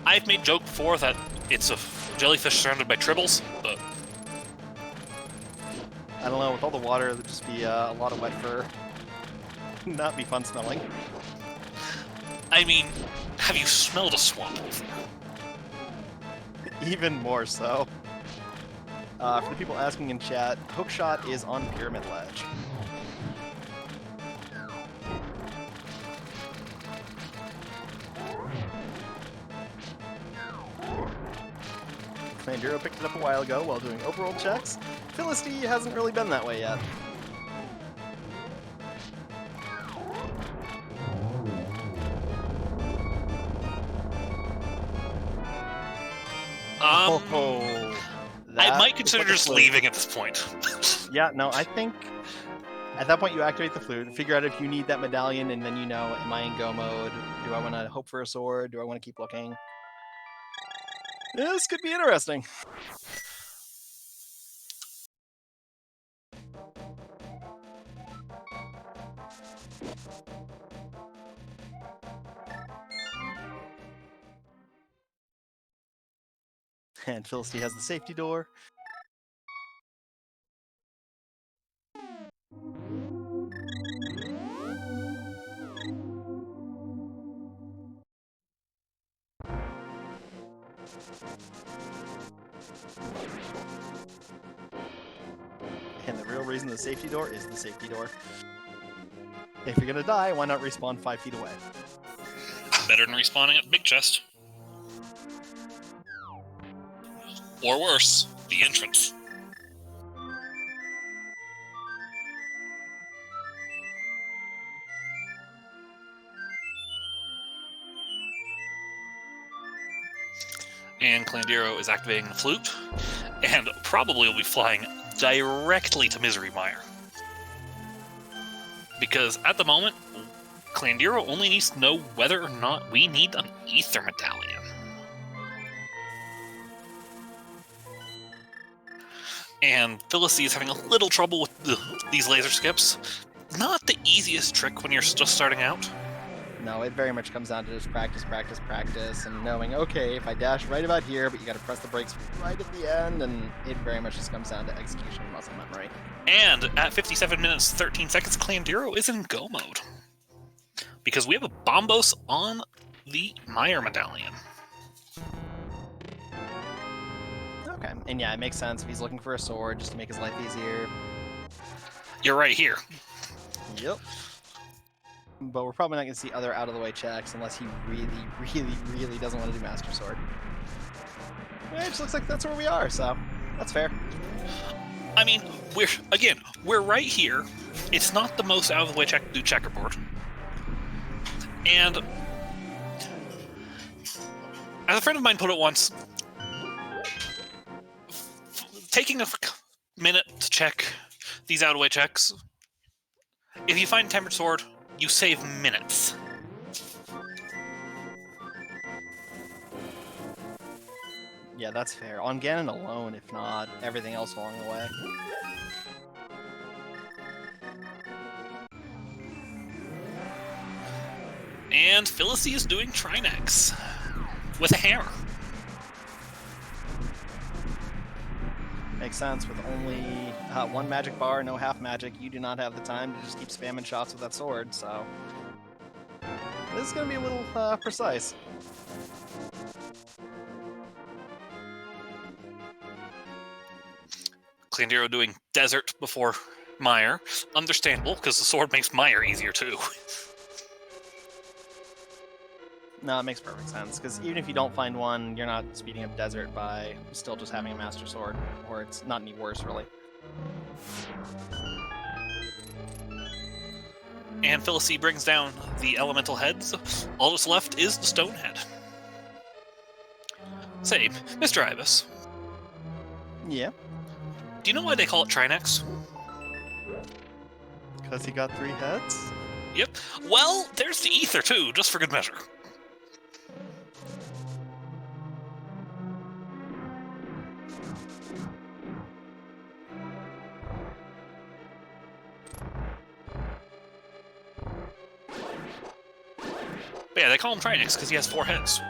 I've made joke before that it's a jellyfish surrounded by tribbles, but I don't know, with all the water, there'd just be a lot of wet fur. Not be fun smelling. I mean, have you smelled a swamp before? Even more so. For the people asking in chat, hookshot is on Pyramid Ledge. Klandiro picked it up a while ago while doing overworld checks. Filistea hasn't really been that way yet. I might consider just leaving at this point. Yeah, no, I think at that point you activate the flute, figure out if you need that medallion, and then you know, am I in go mode? Do I want to hope for a sword? Do I want to keep looking? Yeah, this could be interesting. And Filistea has the safety door. And the real reason the safety door is the safety door. If you're gonna die, why not respawn 5 feet away? Better than respawning at Big Chest. Or worse, the entrance. And Klandiro is activating the flute, and probably will be flying directly to Misery Mire. Because at the moment, Klandiro only needs to know whether or not we need an Ether Medallion. And Filistea is having a little trouble with these laser skips. Not the easiest trick when you're just starting out. No, it very much comes down to just practice, practice, practice, and knowing, okay, if I dash right about here, but you gotta press the brakes right at the end, and it very much just comes down to execution and muscle memory. And at 57 minutes 13 seconds, Klandiro is in go mode. Because we have a Bombos on the Mire Medallion. Okay, and yeah, it makes sense if he's looking for a sword just to make his life easier. You're right here. Yep. But we're probably not going to see other out-of-the-way checks unless he really doesn't want to do Master Sword. It just looks like that's where we are, so that's fair. I mean, we're right here. It's not the most out-of-the-way check to do checkerboard. And as a friend of mine put it once, taking a minute to check these out-of-the-way checks, if you find Tempered Sword, you save minutes. Yeah, that's fair. On Ganon alone, if not everything else along the way. And Filistea is doing Trinex with a hammer. Makes sense. With only one magic bar, no half magic, you do not have the time to just keep spamming shots with that sword, so... This is going to be a little precise. Klandiro doing desert before mire. Understandable, because the sword makes mire easier too. No, it makes perfect sense, because even if you don't find one, you're not speeding up desert by still just having a master sword, or it's not any worse, really. And Filistea brings down the elemental heads. All that's left is the stone head. Say, Mr. Ibis. Yeah. Do you know why they call it Trinex? Because he got 3 heads? Yep. Well, there's the ether too, just for good measure. But yeah, they call him Trinex because he has 4 heads.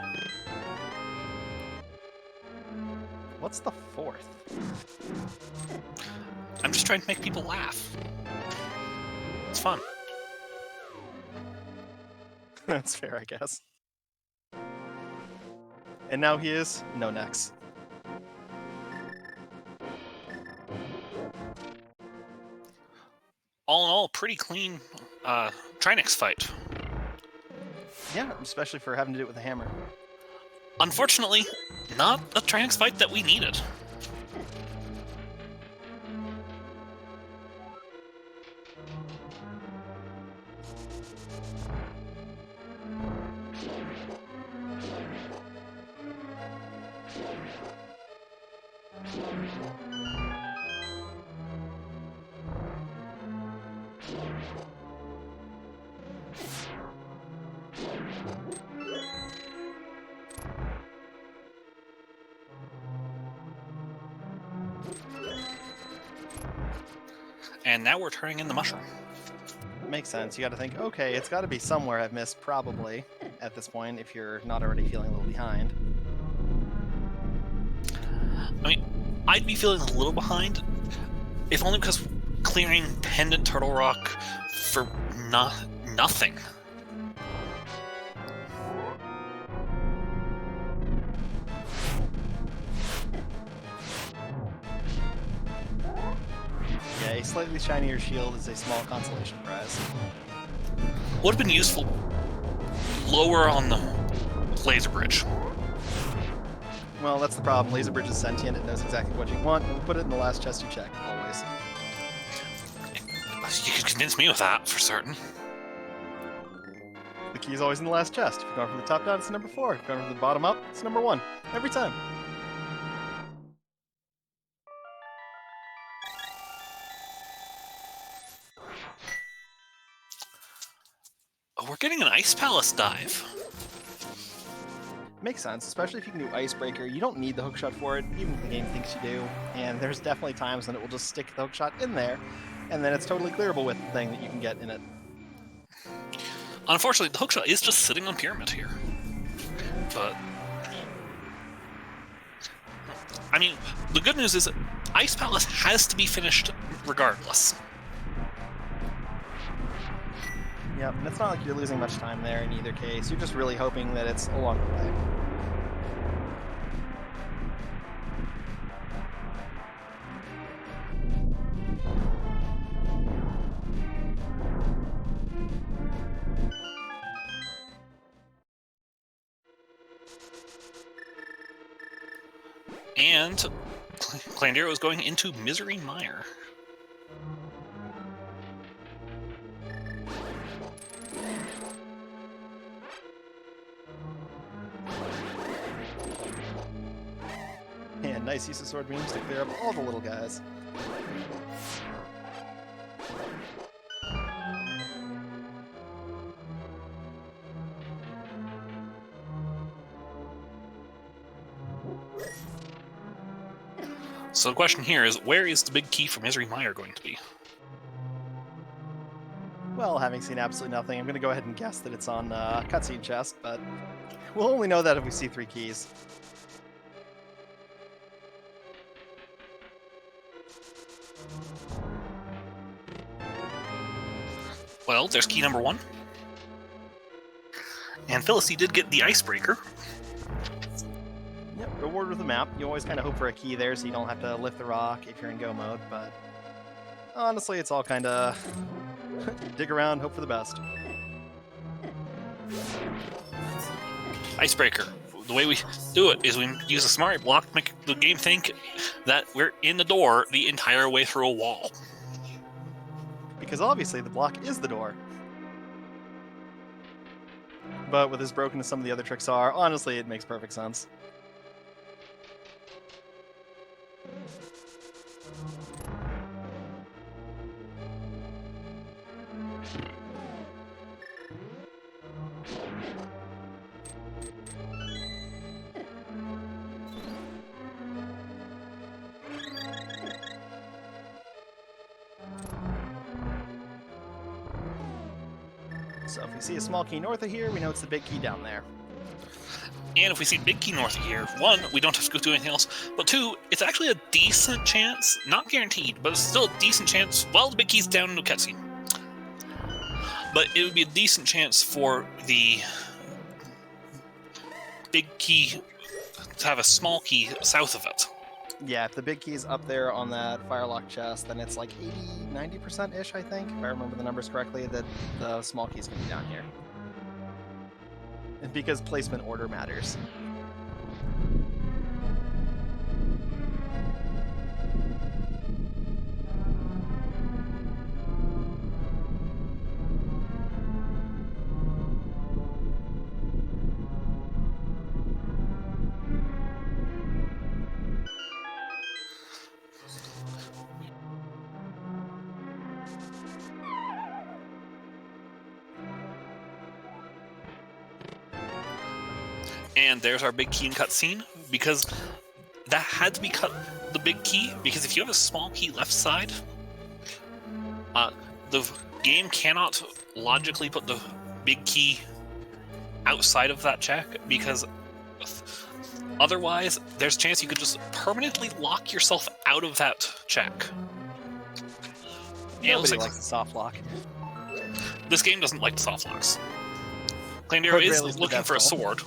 What's the 4th? I'm just trying to make people laugh. It's fun. That's fair, I guess. And now he is no necks. All in all, pretty clean Trinex fight. Yeah, especially for having to do it with a hammer. Unfortunately, not a Trinex fight that we needed. And now we're turning in the mushroom. Makes sense. You got to think, okay, it's got to be somewhere I've missed, probably, at this point, if you're not already feeling a little behind. I mean, I'd be feeling a little behind, if only because clearing Pendant Turtle Rock for nothing. Yeah, a slightly shinier shield is a small consolation prize. Would have been useful lower on the laser bridge. Well, that's the problem. Laser Bridge is sentient. It knows exactly what you want, and put it in the last chest you check, always. You could convince me with that, for certain. The key is always in the last chest. If you're going from the top down, it's number 4. If you're going from the bottom up, it's number 1. Every time. Oh, we're getting an Ice Palace dive. Makes sense, especially if you can do Icebreaker. You don't need the hookshot for it, even if the game thinks you do. And there's definitely times when it will just stick the hookshot in there, and then it's totally clearable with the thing that you can get in it. Unfortunately, the hookshot is just sitting on Pyramid here. But I mean, the good news is that Ice Palace has to be finished regardless. Yep, and it's not like you're losing much time there in either case. You're just really hoping that it's along the way. And Klandiro is going into Misery Mire. And nice use of sword beams to clear up all the little guys. So the question here is, where is the big key for Misery Mire going to be? Well, having seen absolutely nothing, I'm going to go ahead and guess that it's on cutscene chest, but we'll only know that if we see 3 keys. Well, there's key number 1. And Filistea did get the icebreaker. Yep, reward with the map. You always kind of hope for a key there so you don't have to lift the rock if you're in go mode, but honestly, it's all kind of dig around, hope for the best. Icebreaker. The way we do it is we use a smart block to make the game think that we're in the door the entire way through a wall. Because obviously the block is the door. But with as broken as some of the other tricks are, honestly, it makes perfect sense. So if we see a small key north of here, we know it's the big key down there. And if we see big key north of here, one, we don't have to go do anything else, but two, it's actually a decent chance, not guaranteed, but it's still a decent chance, well, the big key's down in the cutscene. But it would be a decent chance for the big key to have a small key south of it. Yeah, if the big key's up there on that firelock chest, then it's like 80-90%-ish, I think, if I remember the numbers correctly, that the small key's going to be down here. And because placement order matters. And there's our big key in cutscene, because that had to be the big key, because if you have a small key left side, the game cannot logically put the big key outside of that check, because otherwise there's a chance you could just permanently lock yourself out of that check. Nobody likes the soft lock. This game doesn't like the soft locks. Klandiro is looking for a sword.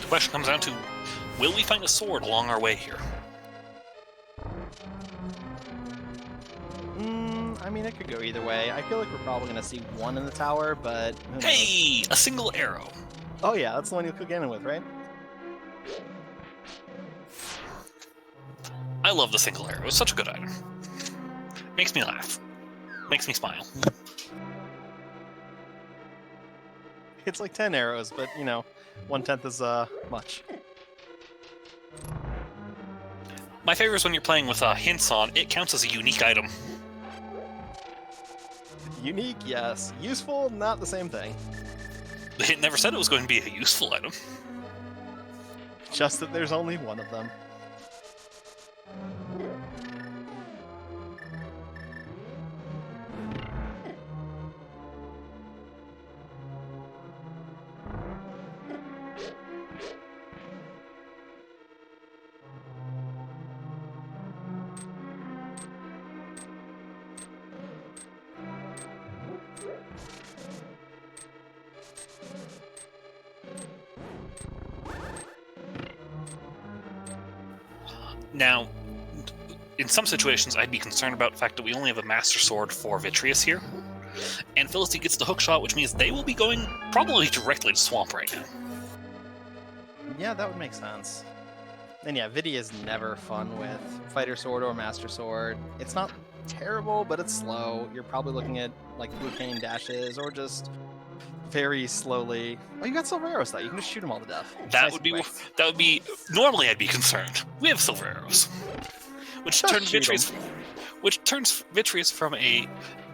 The question comes down to, will we find a sword along our way here? I mean, it could go either way. I feel like we're probably going to see one in the tower, but who knows? Hey! A single arrow. Oh yeah, that's the one you cook in with, right? I love the single arrow. It's such a good item. Makes me laugh. Makes me smile. It's like 10 arrows, but, you know, 1/10 is much. My favorite is when you're playing with hints on, it counts as a unique item. Unique, yes. Useful, not the same thing. The hint never said it was going to be a useful item. Just that there's only one of them. Now, in some situations, I'd be concerned about the fact that we only have a Master Sword for Vitreous here, and Filistea gets the hook shot, which means they will be going probably directly to Swamp right now. Yeah, that would make sense. And yeah, Vidi is never fun with Fighter Sword or Master Sword. It's not terrible, but it's slow. You're probably looking at like blue cane dashes or just very slowly. Oh, you got silver arrows though. You can just shoot them all to death. That would be normally I'd be concerned. We have silver arrows, which turns Vitreous from a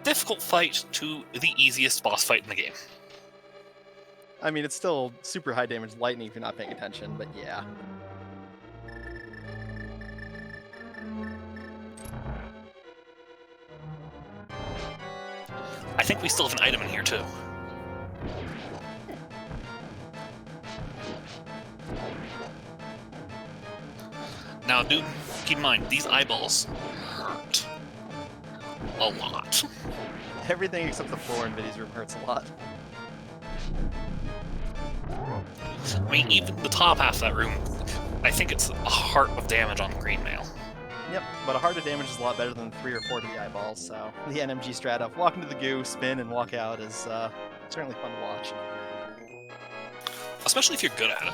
difficult fight to the easiest boss fight in the game. I mean, it's still super high damage lightning if you're not paying attention, but yeah. I think we still have an item in here, too. Now, do keep in mind, these eyeballs hurt a lot. Everything except the floor in Viddy's room hurts a lot. I mean, even the top half of that room, I think it's a heart of damage on green mail. Yep, but a heart of damage is a lot better than 3 or 4 to the eyeballs, so the NMG strat of walk into the goo, spin, and walk out is certainly fun to watch. Especially if you're good at it.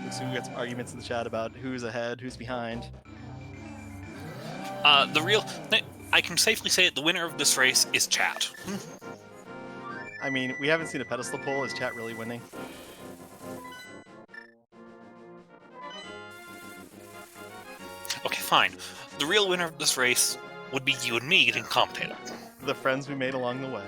Looks like we got some arguments in the chat about who's ahead, who's behind. I can safely say it, the winner of this race is chat. I mean, we haven't seen a pedestal pull. Is chat really winning? Okay, fine. The real winner of this race would be you and me getting commentated. The friends we made along the way.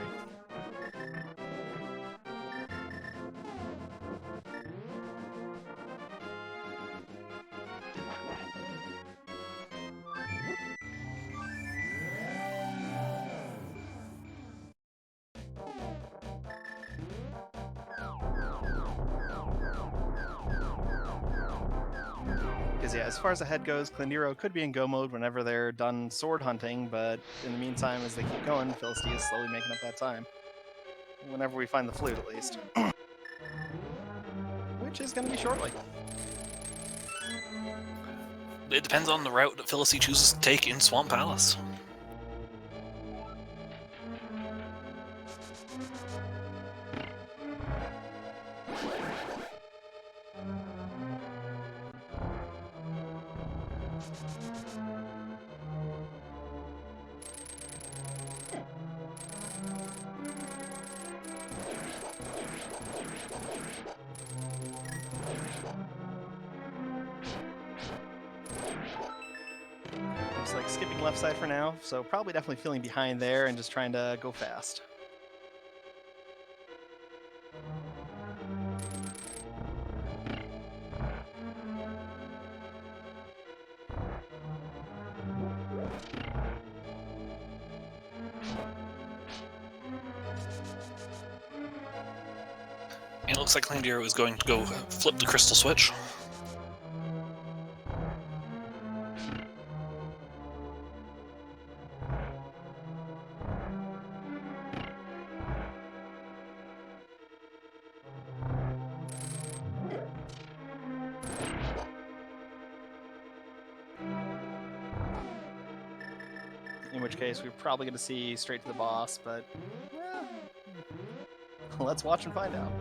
Because yeah, as far as the head goes, Klandiro could be in go mode whenever they're done sword hunting, but in the meantime, as they keep going, Filistea is slowly making up that time. Whenever we find the flute, at least. Which is going to be shortly. It depends on the route that Filistea chooses to take in Swamp Palace. Looks like skipping left side for now, so probably definitely feeling behind there and just trying to go fast. And it looks like Klandiro is going to go flip the crystal switch. In which case, we're probably going to see straight to the boss, but let's watch and find out.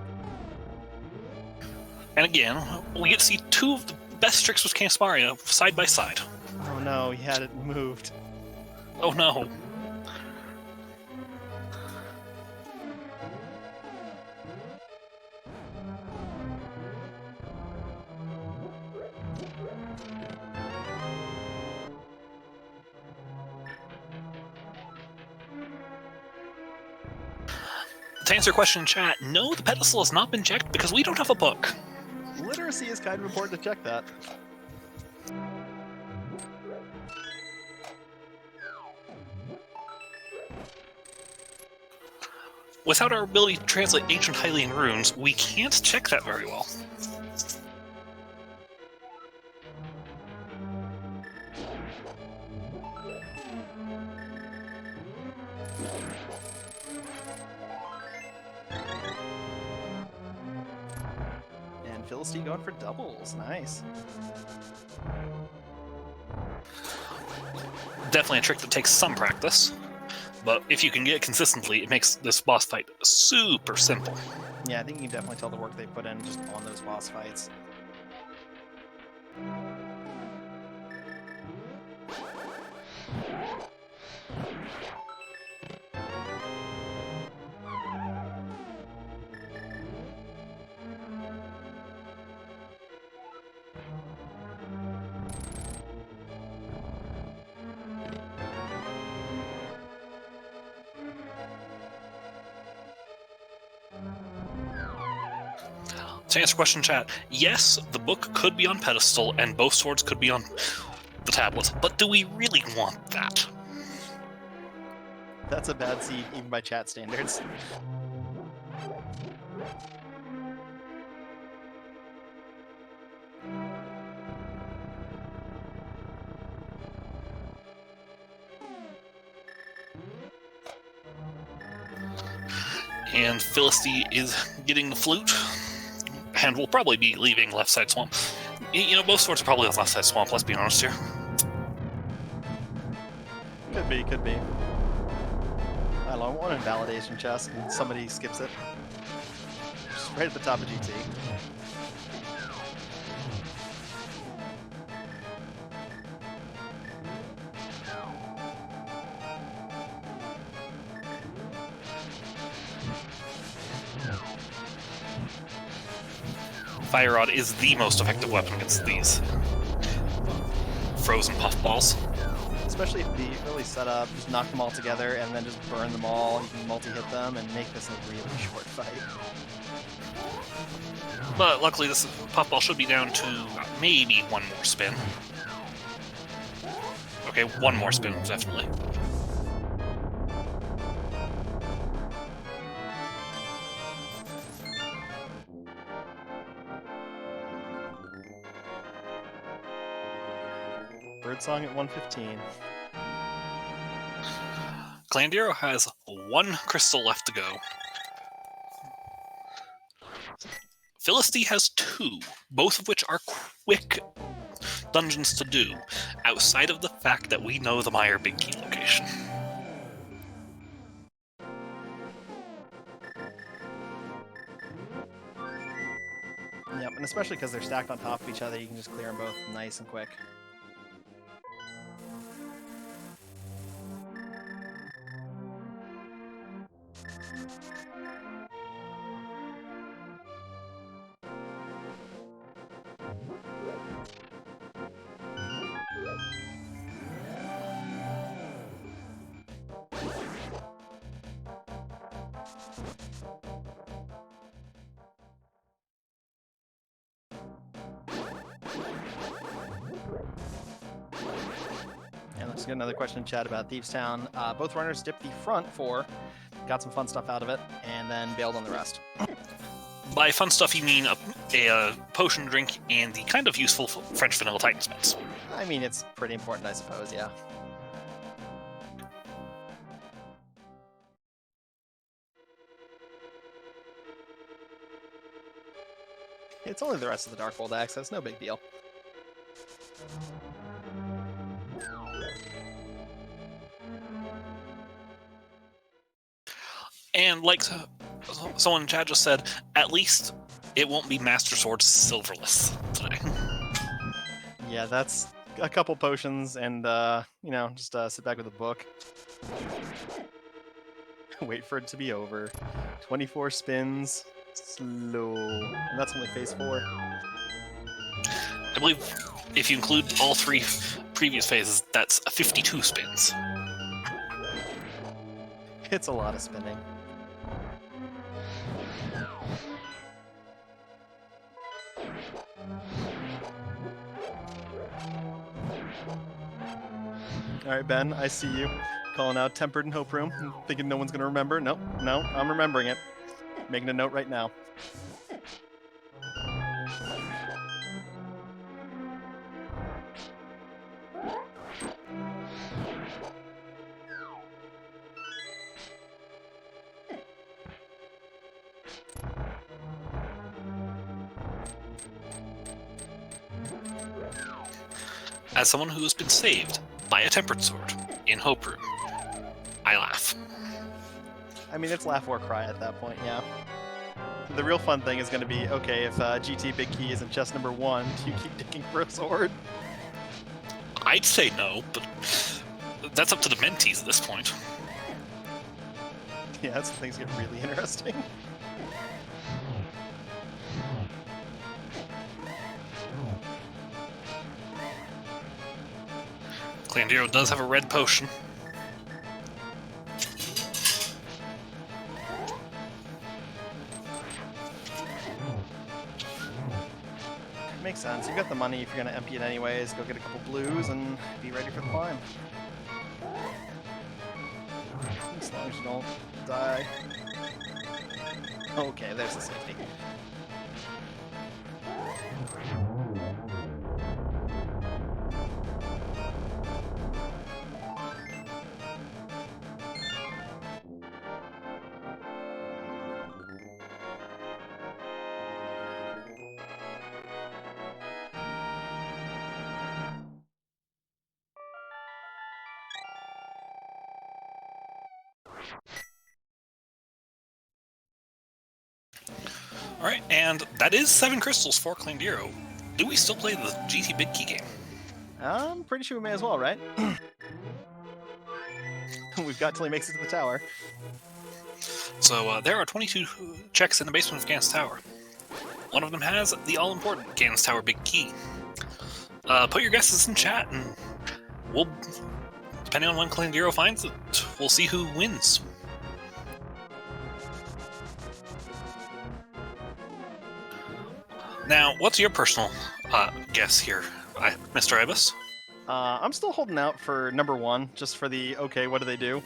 And again, we get to see two of the best tricks with TreySpyre side by side. Oh no, he had it moved. Oh no. To answer your question in chat, no, the pedestal has not been checked because we don't have a book. Literacy is kind of important to check that. Without our ability to translate ancient Hylian runes, we can't check that very well. And Filistea going for doubles. Nice. Definitely a trick that takes some practice, but if you can get it consistently, it makes this boss fight super simple. Yeah, I think you can definitely tell the work they put in just on those boss fights. To answer question, chat, yes, the book could be on pedestal and both swords could be on the tablet, but do we really want that? That's a bad seed, even by chat standards. And Filistea is getting the flute, and will probably be leaving left side swamp. You know, both swords are probably on left side swamp, let's be honest here. Could be, could be. I don't know, I want an invalidation chest, and somebody skips it. Just right at the top of GT. Fire Rod is the most effective weapon against these frozen puffballs. Especially if the early setup, just knock them all together and then just burn them all. You can multi-hit them and make this a really short fight. But luckily this puffball should be down to maybe one more spin. Okay, one more spin, definitely. Birdsong at 115. Klandiro has one crystal left to go. Filistea has two, both of which are quick dungeons to do, outside of the fact that we know the Meyer Big Key location. Yep, and especially because they're stacked on top of each other, you can just clear them both nice and quick. And let's get another question in chat about Thieves Town. Both runners dipped the front 4, got some fun stuff out of it, and then bailed on the rest. By fun stuff, you mean a potion drink and the kind of useful French vanilla Titan spells. I mean, it's pretty important, I suppose, yeah. It's only the rest of the Darkhold access, no big deal. And like someone in chat just said, at least it won't be Master Sword Silverless today. Yeah, that's a couple potions and, you know, just sit back with a book. Wait for it to be over. 24 spins. Slow. And that's only phase 4. I believe if you include all 3 previous phases, that's 52 spins. It's a lot of spinning. Alright, Ben, I see you. Calling out Tempered and Hope Room. Thinking no one's going to remember. Nope, no, I'm remembering it. Making a note right now. As someone who has been saved by a tempered sword in Hope Room, I laugh. I mean, it's laugh or cry at that point, yeah. The real fun thing is going to be, okay, if GT Big Key isn't chest number 1, do you keep digging for a sword? I'd say no, but that's up to the mentees at this point. Yeah, that's when things get really interesting. Klandiro does have a red potion. Makes sense. You got the money if you're gonna empty it anyways. Go get a couple blues and be ready for the climb. As long as you don't die. Okay, there's the safety. Alright, and that is 7 crystals for Klandiro. Do we still play the GT Big Key game? I'm pretty sure we may as well, right? We've got till he makes it to the tower. So there are 22 checks in the basement of Gan's Tower. One of them has the all-important Gan's Tower Big Key. Put your guesses in chat, and we'll, depending on when Klandiro finds it, we'll see who wins. Now, what's your personal guess here, Mr. Ibis? I'm still holding out for number 1, just for the, okay, what do they do?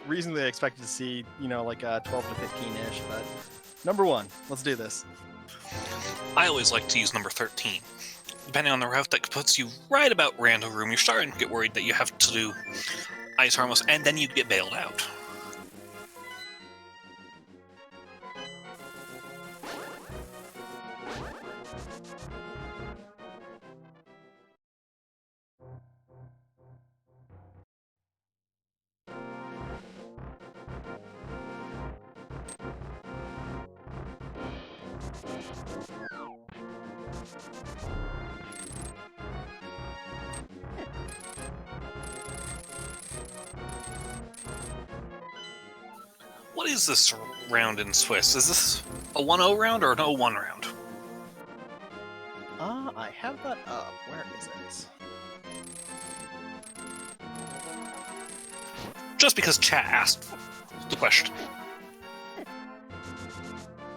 Reasonably expected to see, you know, like 12 to 15-ish, but number 1, let's do this. I always like to use number 13. Depending on the route, that puts you right about Rando room. You're starting to get worried that you have to do Ice Harmless, and then you get bailed out. What is this round in Swiss? Is this a 1-0 round or an 0-1 round? I have that up. Where is it? Just because chat asked the question.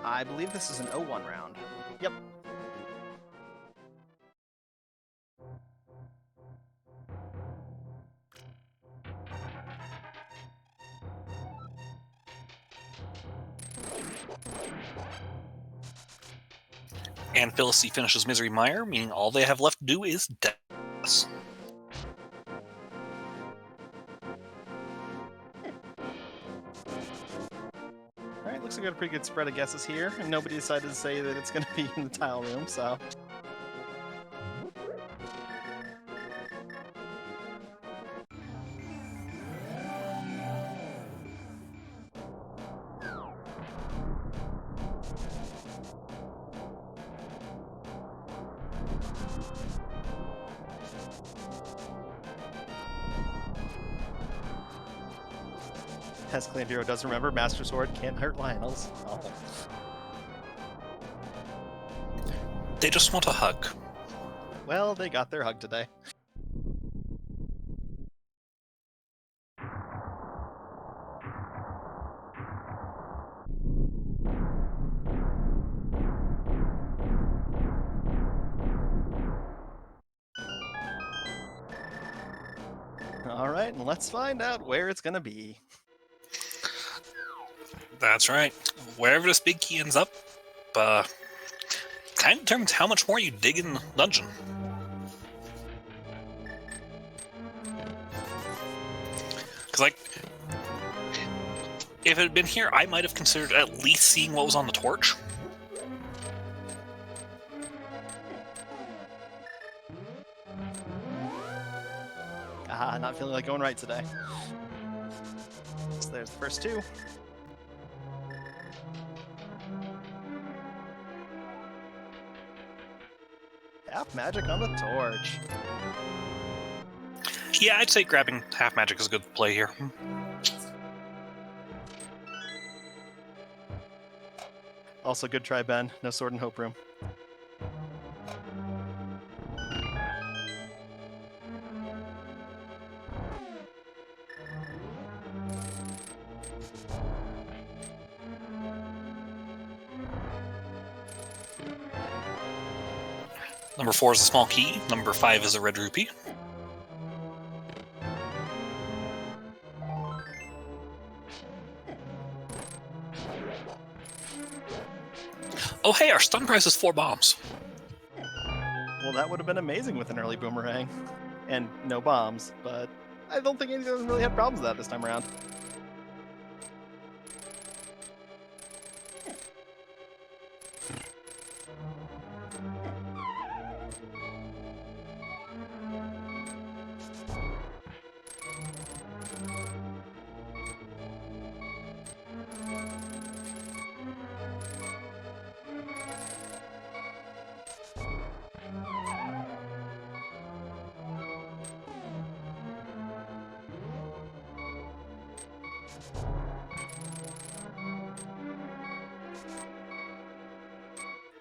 I believe this is an 0-1 round. Yep. And Filistea finishes Misery Mire, meaning all they have left to do is death. Alright, looks like we got a pretty good spread of guesses here, and nobody decided to say that it's going to be in the tile room, so... As Klandiro does remember, Master Sword can't hurt Lionels. Oh. They just want a hug. Well, they got their hug today. Alright, and let's find out where it's gonna be. That's right. Wherever this big key ends up, kind of determines how much more you dig in the dungeon. Because, like, if it had been here, I might have considered at least seeing what was on the torch. Ah, not feeling like going right today. So there's the first 2. Half magic on the torch. Yeah, I'd say grabbing half magic is a good play here. Also, good try, Ben. No sword and hope room. Number 4 is a small key. Number 5 is a red rupee. Oh, hey, our stun prize is 4 bombs. Well, that would have been amazing with an early boomerang. And no bombs, but I don't think any of them really had problems with that this time around.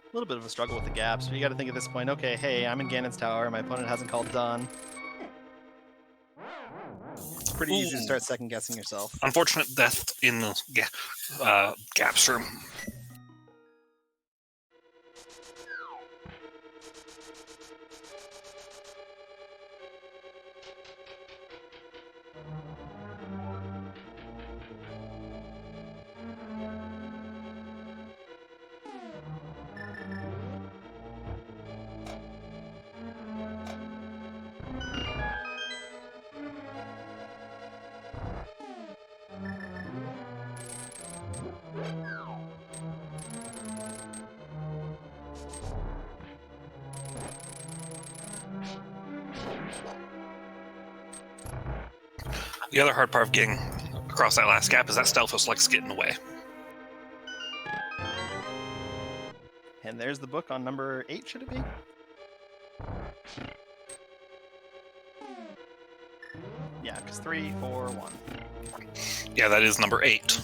A little bit of a struggle with the gaps, but you got to think at this point, okay, hey, I'm in Ganon's tower, my opponent hasn't called done. It's pretty easy to start second-guessing yourself. Unfortunate death in the gaps room. The other hard part of getting across that last gap is that Stelphos likes getting away. And there's the book on number 8, should it be? Yeah, because 3, 4, 1. Yeah, that is number 8.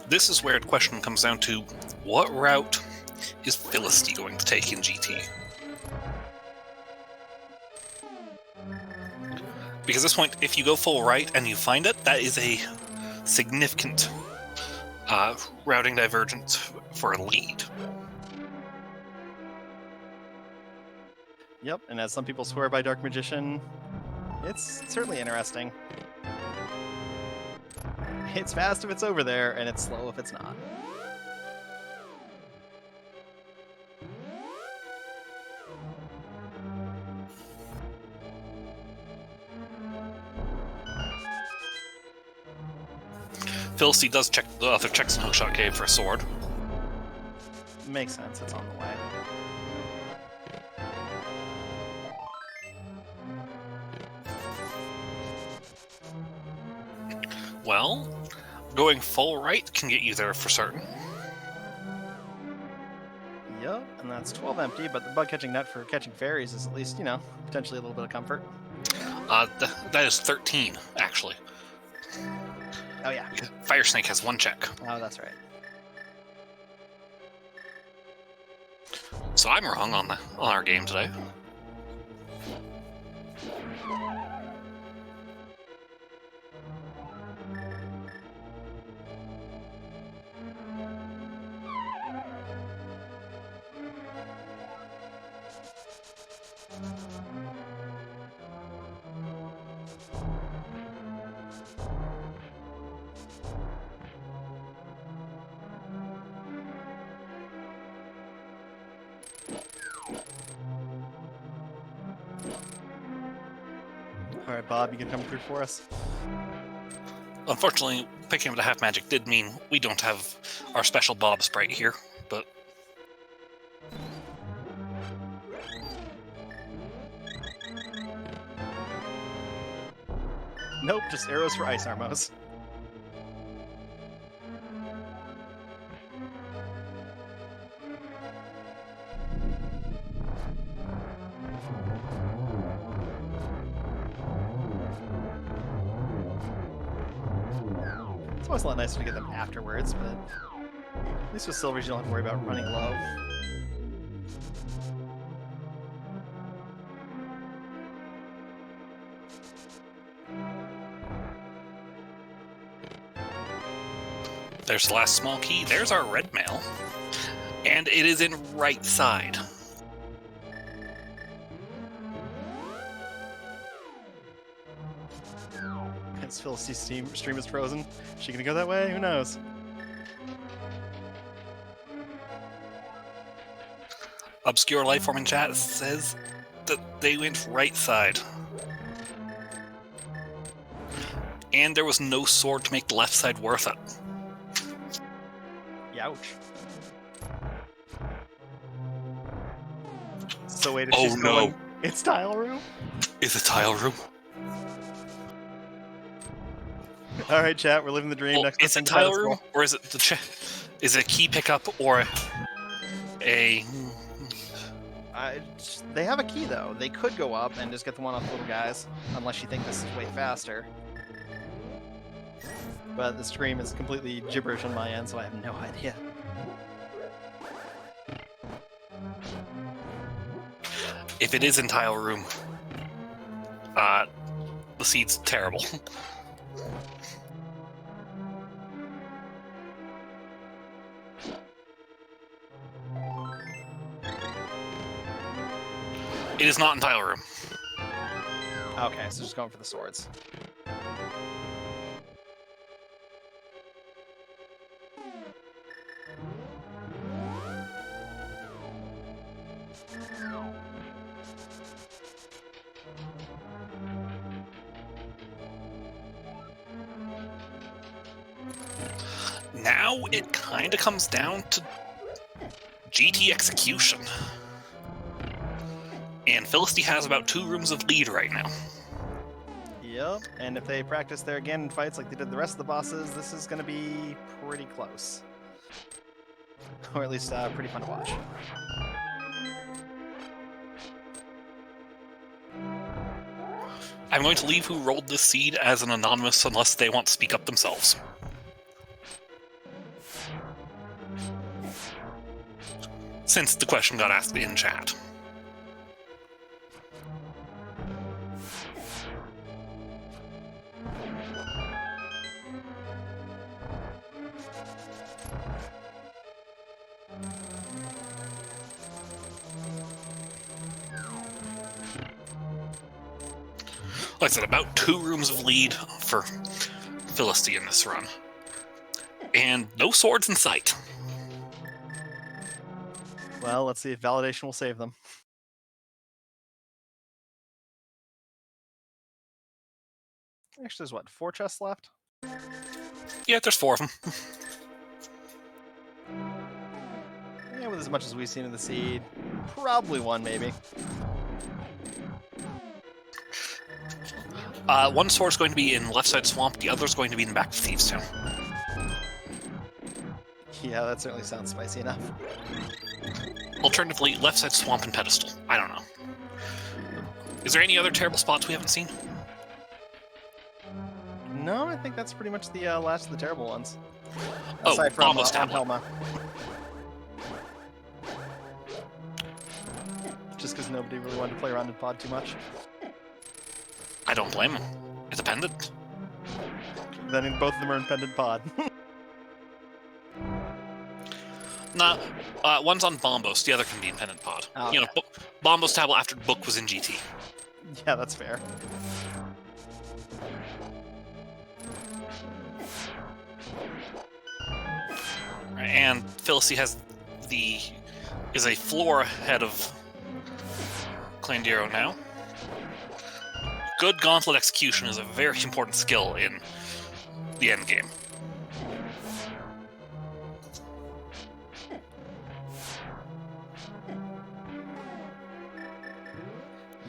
This is where the question comes down to, what route is Filistea going to take in GT? Because at this point, if you go full right and you find it, that is a significant routing divergence for a lead. Yep, and as some people swear by Dark Magician, it's certainly interesting. It's fast if it's over there, and it's slow if it's not. Filistea does check the other checks in Hookshot Cave for a sword. Makes sense, it's on the way. Well, going full right can get you there for certain. Yep, and that's 12 empty, but the bug catching net for catching fairies is at least, you know, potentially a little bit of comfort. That is 13, actually. Oh, yeah. Fire Snake has 1 check. Oh, that's right. So I'm wrong on our game today. All right, Bob, you can come through for us? Unfortunately, picking up the half magic did mean we don't have our special Bob sprite here, but Nope, just arrows for ice armos. It's always a lot nicer to get them afterwards, but at least with silvers you don't have to worry about running low. there's the last small key. There's our red mail. And it is in right side. It's Philistea's stream is frozen. Is she gonna go that way? Who knows? Obscure Lifeform in chat says that they went right side. And there was no sword to make the left side worth it. Youch. So wait, if Oh she's no. going, it's tile room? Is it tile room? Alright, chat, we're living the dream. Well, Next is it tile room? Or is it the is it a key pickup or a... They have a key, though. They could go up and just get the one off the little guys, unless you think this is way faster. But the stream is completely gibberish on my end, so I have no idea. If it is in tile room, the seed's terrible. It is not in tile room. Okay, so just going for the swords. Now it kind of comes down to GT execution. And Filistea has about 2 rooms of lead right now. Yep, and if they practice there again in fights like they did the rest of the bosses, this is going to be pretty close. Or at least pretty fun to watch. I'm going to leave who rolled this seed as an anonymous unless they want to speak up themselves. Since the question got asked in chat. Like I said, about 2 rooms of lead for Filistea in this run. And no swords in sight. Well, let's see if validation will save them. Actually, there's what, 4 chests left? Yeah, there's 4 of them. Yeah, with as much as we've seen in the seed, probably 1 maybe. One sword's going to be in left side swamp, the other's going to be in the back of Thieves Town. Yeah, that certainly sounds spicy enough. Alternatively, left side swamp and pedestal. I don't know. Is there any other terrible spots we haven't seen? No, I think that's pretty much the last of the terrible ones. Oh, aside from almost on tablet. Helma. Just because nobody really wanted to play around in pod too much. I don't blame him. It's a pendant. Then both of them are in pendant pod. Nah, one's on Bombos, the other can be in pendant pod. Oh, You know, Bombos tablet after the book was in GT. Yeah, that's fair. And Filistea has is a floor ahead of Klandiro now. Good gauntlet execution is a very important skill in the endgame.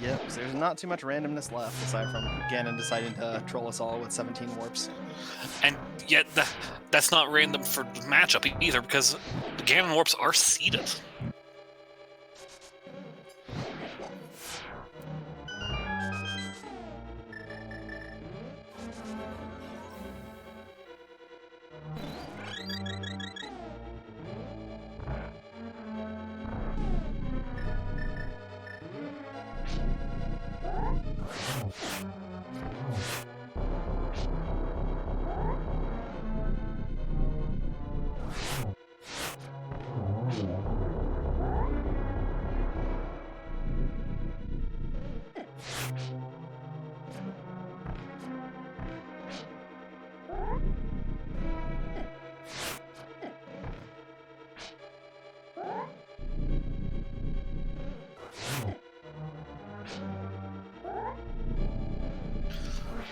Yep, so there's not too much randomness left, aside from Ganon deciding to troll us all with 17 warps. And yet, that's not random for the matchup either, because the Ganon warps are seeded.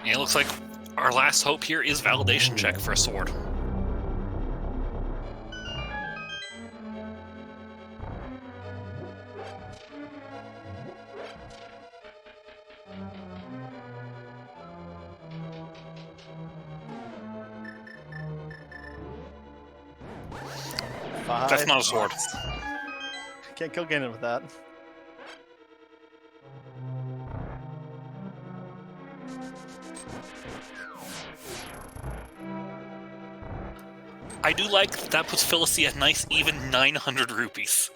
And it looks like our last hope here is validation check for a sword. That's not a sword. Can't kill Ganon with that. I do like that puts Filistea at nice even 900 rupees.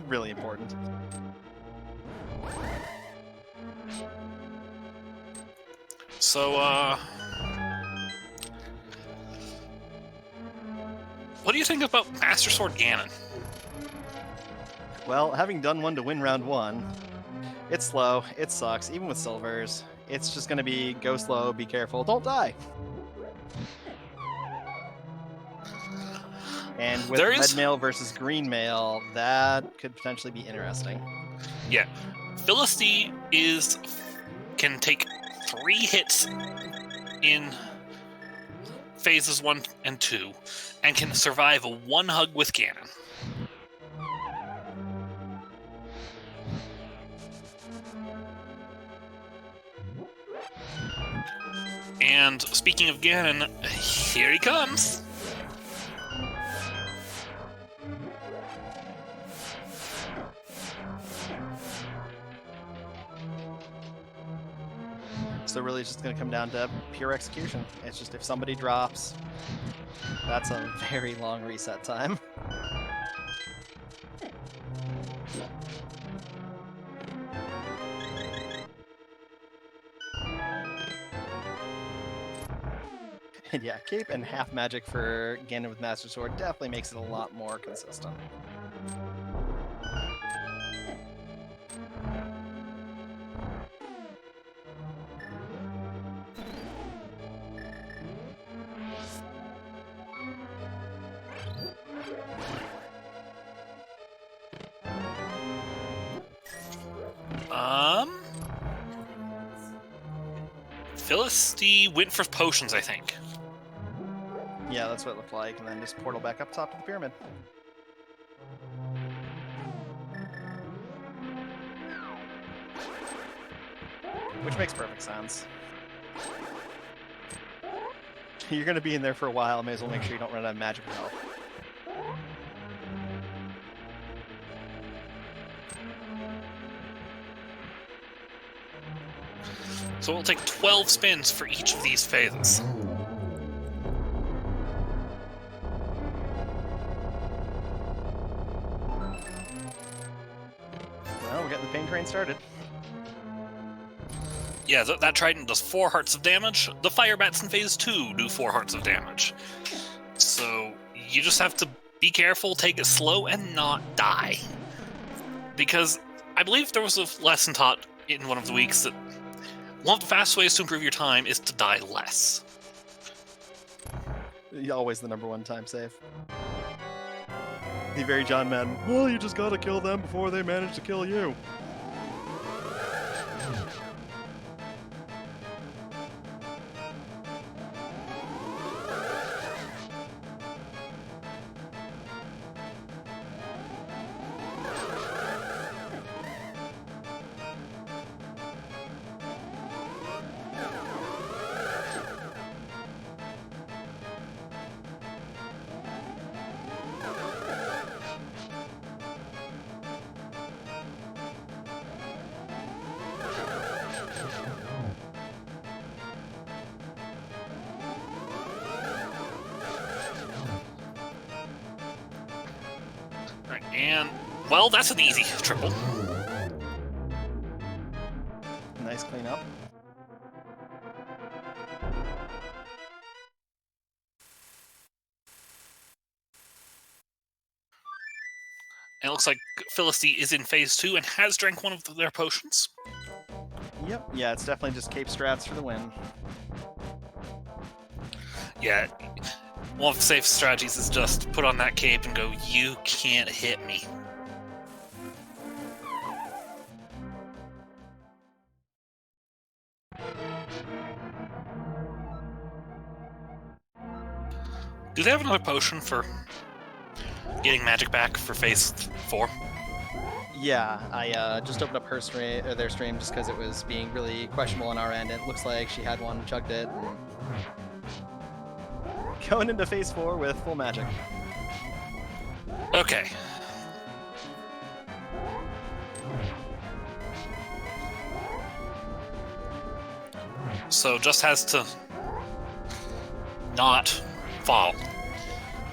Really important. So, what do you think about Master Sword Ganon? Well, having done one to win round 1, it's slow, it sucks, even with silvers. It's just gonna be go slow, be careful, don't die. And with red mail versus green mail, that could potentially be interesting. Yeah, Filistea can take 3 hits in phases 1 and 2, and can survive a 1 hug with Ganon. And speaking of Ganon, here he comes! So really it's just going to come down to pure execution. It's just if somebody drops, that's a very long reset time. And yeah, cape and half magic for Ganon with Master Sword definitely makes it a lot more consistent. Filistea went for potions, I think. Yeah, that's what it looked like, and then just portal back up top to the pyramid. Which makes perfect sense. You're going to be in there for a while, may as well make sure you don't run out of magic health. So it'll take 12 spins for each of these phases. Well, we're getting the pain train started. Yeah, that Trident does 4 hearts of damage. The Fire Bats in Phase 2 do 4 hearts of damage. So you just have to be careful, take it slow, and not die. Because I believe there was a lesson taught in one of the weeks that one of the fastest ways to improve your time is to die less. Always the #1 time save. The very John Madden, well, you just gotta kill them before they manage to kill you. And, well, that's an easy triple. Nice cleanup. And it looks like Filistea is in Phase 2 and has drank one of their potions. Yep, yeah, it's definitely just cape strats for the win. Yeah, one of the safe strategies is just put on that cape and go, you can't hit me. Do they have another potion for getting magic back for phase 4? Yeah, I just opened up her stream, their stream, just because it was being really questionable on our end. It looks like she had one, chugged it, and going into phase 4 with full magic. Okay. So just has to not fall.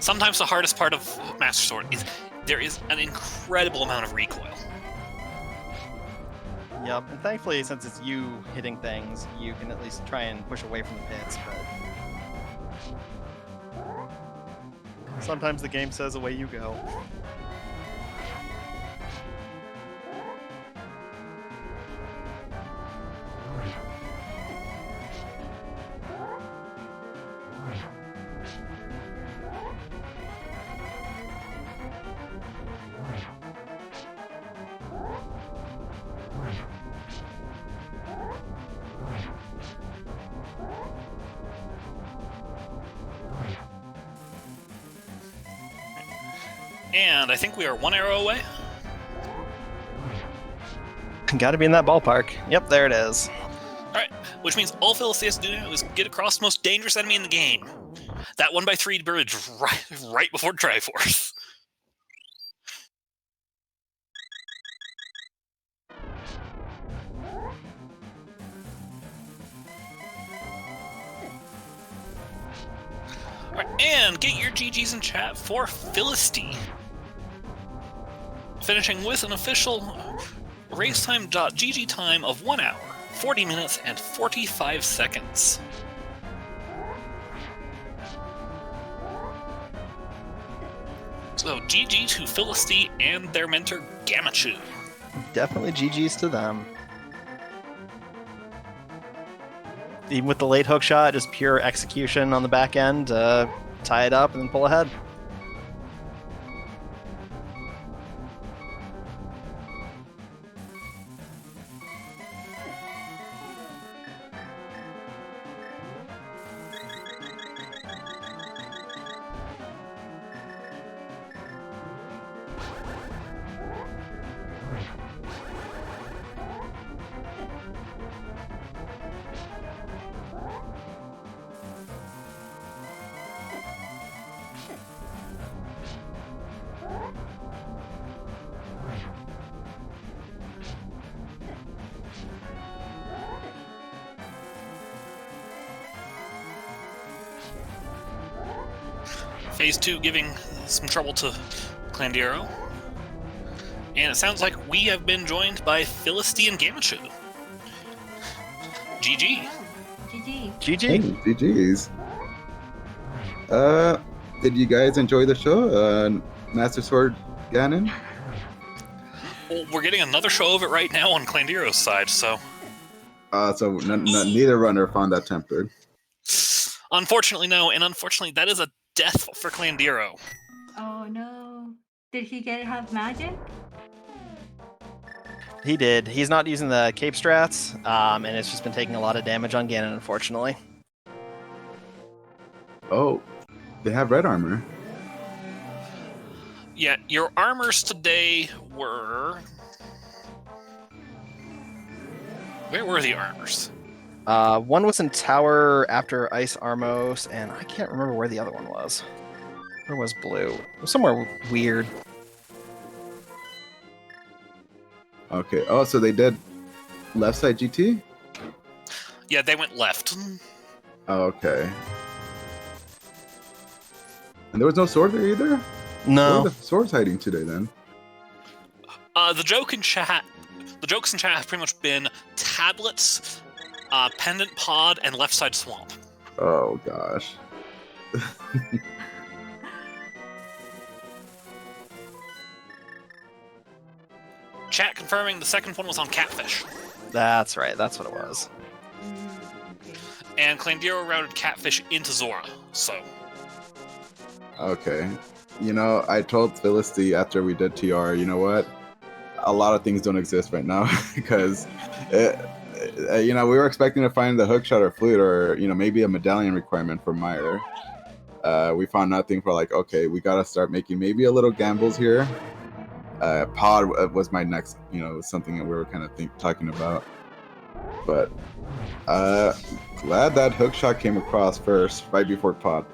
Sometimes the hardest part of Master Sword is there is an incredible amount of recoil. Yep, and thankfully, since it's you hitting things, you can at least try and push away from the pits, but sometimes the game says away you go. And I think we are 1 arrow away. Gotta be in that ballpark. Yep, there it is. Alright, which means all Filistea has to do now is get across the most dangerous enemy in the game. That 1x3 bridge right before Triforce. Alright, and get your GGs in chat for Filistea. Finishing with an official racetime.gg time of 1 hour, 40 minutes, and 45 seconds. So GG to Filistea and their mentor Gammachu. Definitely GG's to them. Even with the late hook shot, just pure execution on the back end, tie it up and then pull ahead. Phase 2 giving some trouble to Klandiro. And it sounds like we have been joined by Filistea and Gammachu. GG. GG. GG. Hey, GG's. Did you guys enjoy the show? Master Sword Ganon? Well, we're getting another show of it right now on Klandiro's side, so... So neither runner found that tempered. Unfortunately, no, and unfortunately, that is a death for Klandiro. Oh no. Did he have magic? He did. He's not using the cape strats, and it's just been taking a lot of damage on Ganon, unfortunately. Oh, they have red armor. Yeah, your armors today were... Where were the armors? One was in Tower after Ice Armos, and I can't remember where the other one was. Where was Blue? It was somewhere weird. Okay. Oh, so they did left side GT? Yeah, they went left. Oh, okay. And there was no sword there either? Where No. are the swords hiding today then? The jokes in chat have pretty much been tablets, pendant pod, and left side swamp. Oh gosh. Chat confirming the second one was on Catfish. That's right. That's what it was. And Klandiro routed Catfish into Zora, so... Okay. You know, I told Filistea after we did TR, you know what? A lot of things don't exist right now because, you know, we were expecting to find the hookshot or flute or, you know, maybe a medallion requirement for Meyer. We found nothing for like, okay, we gotta start making maybe a little gambles here. Pod was my next, something that we were kind of talking about. But glad that hookshot came across first, right before pod.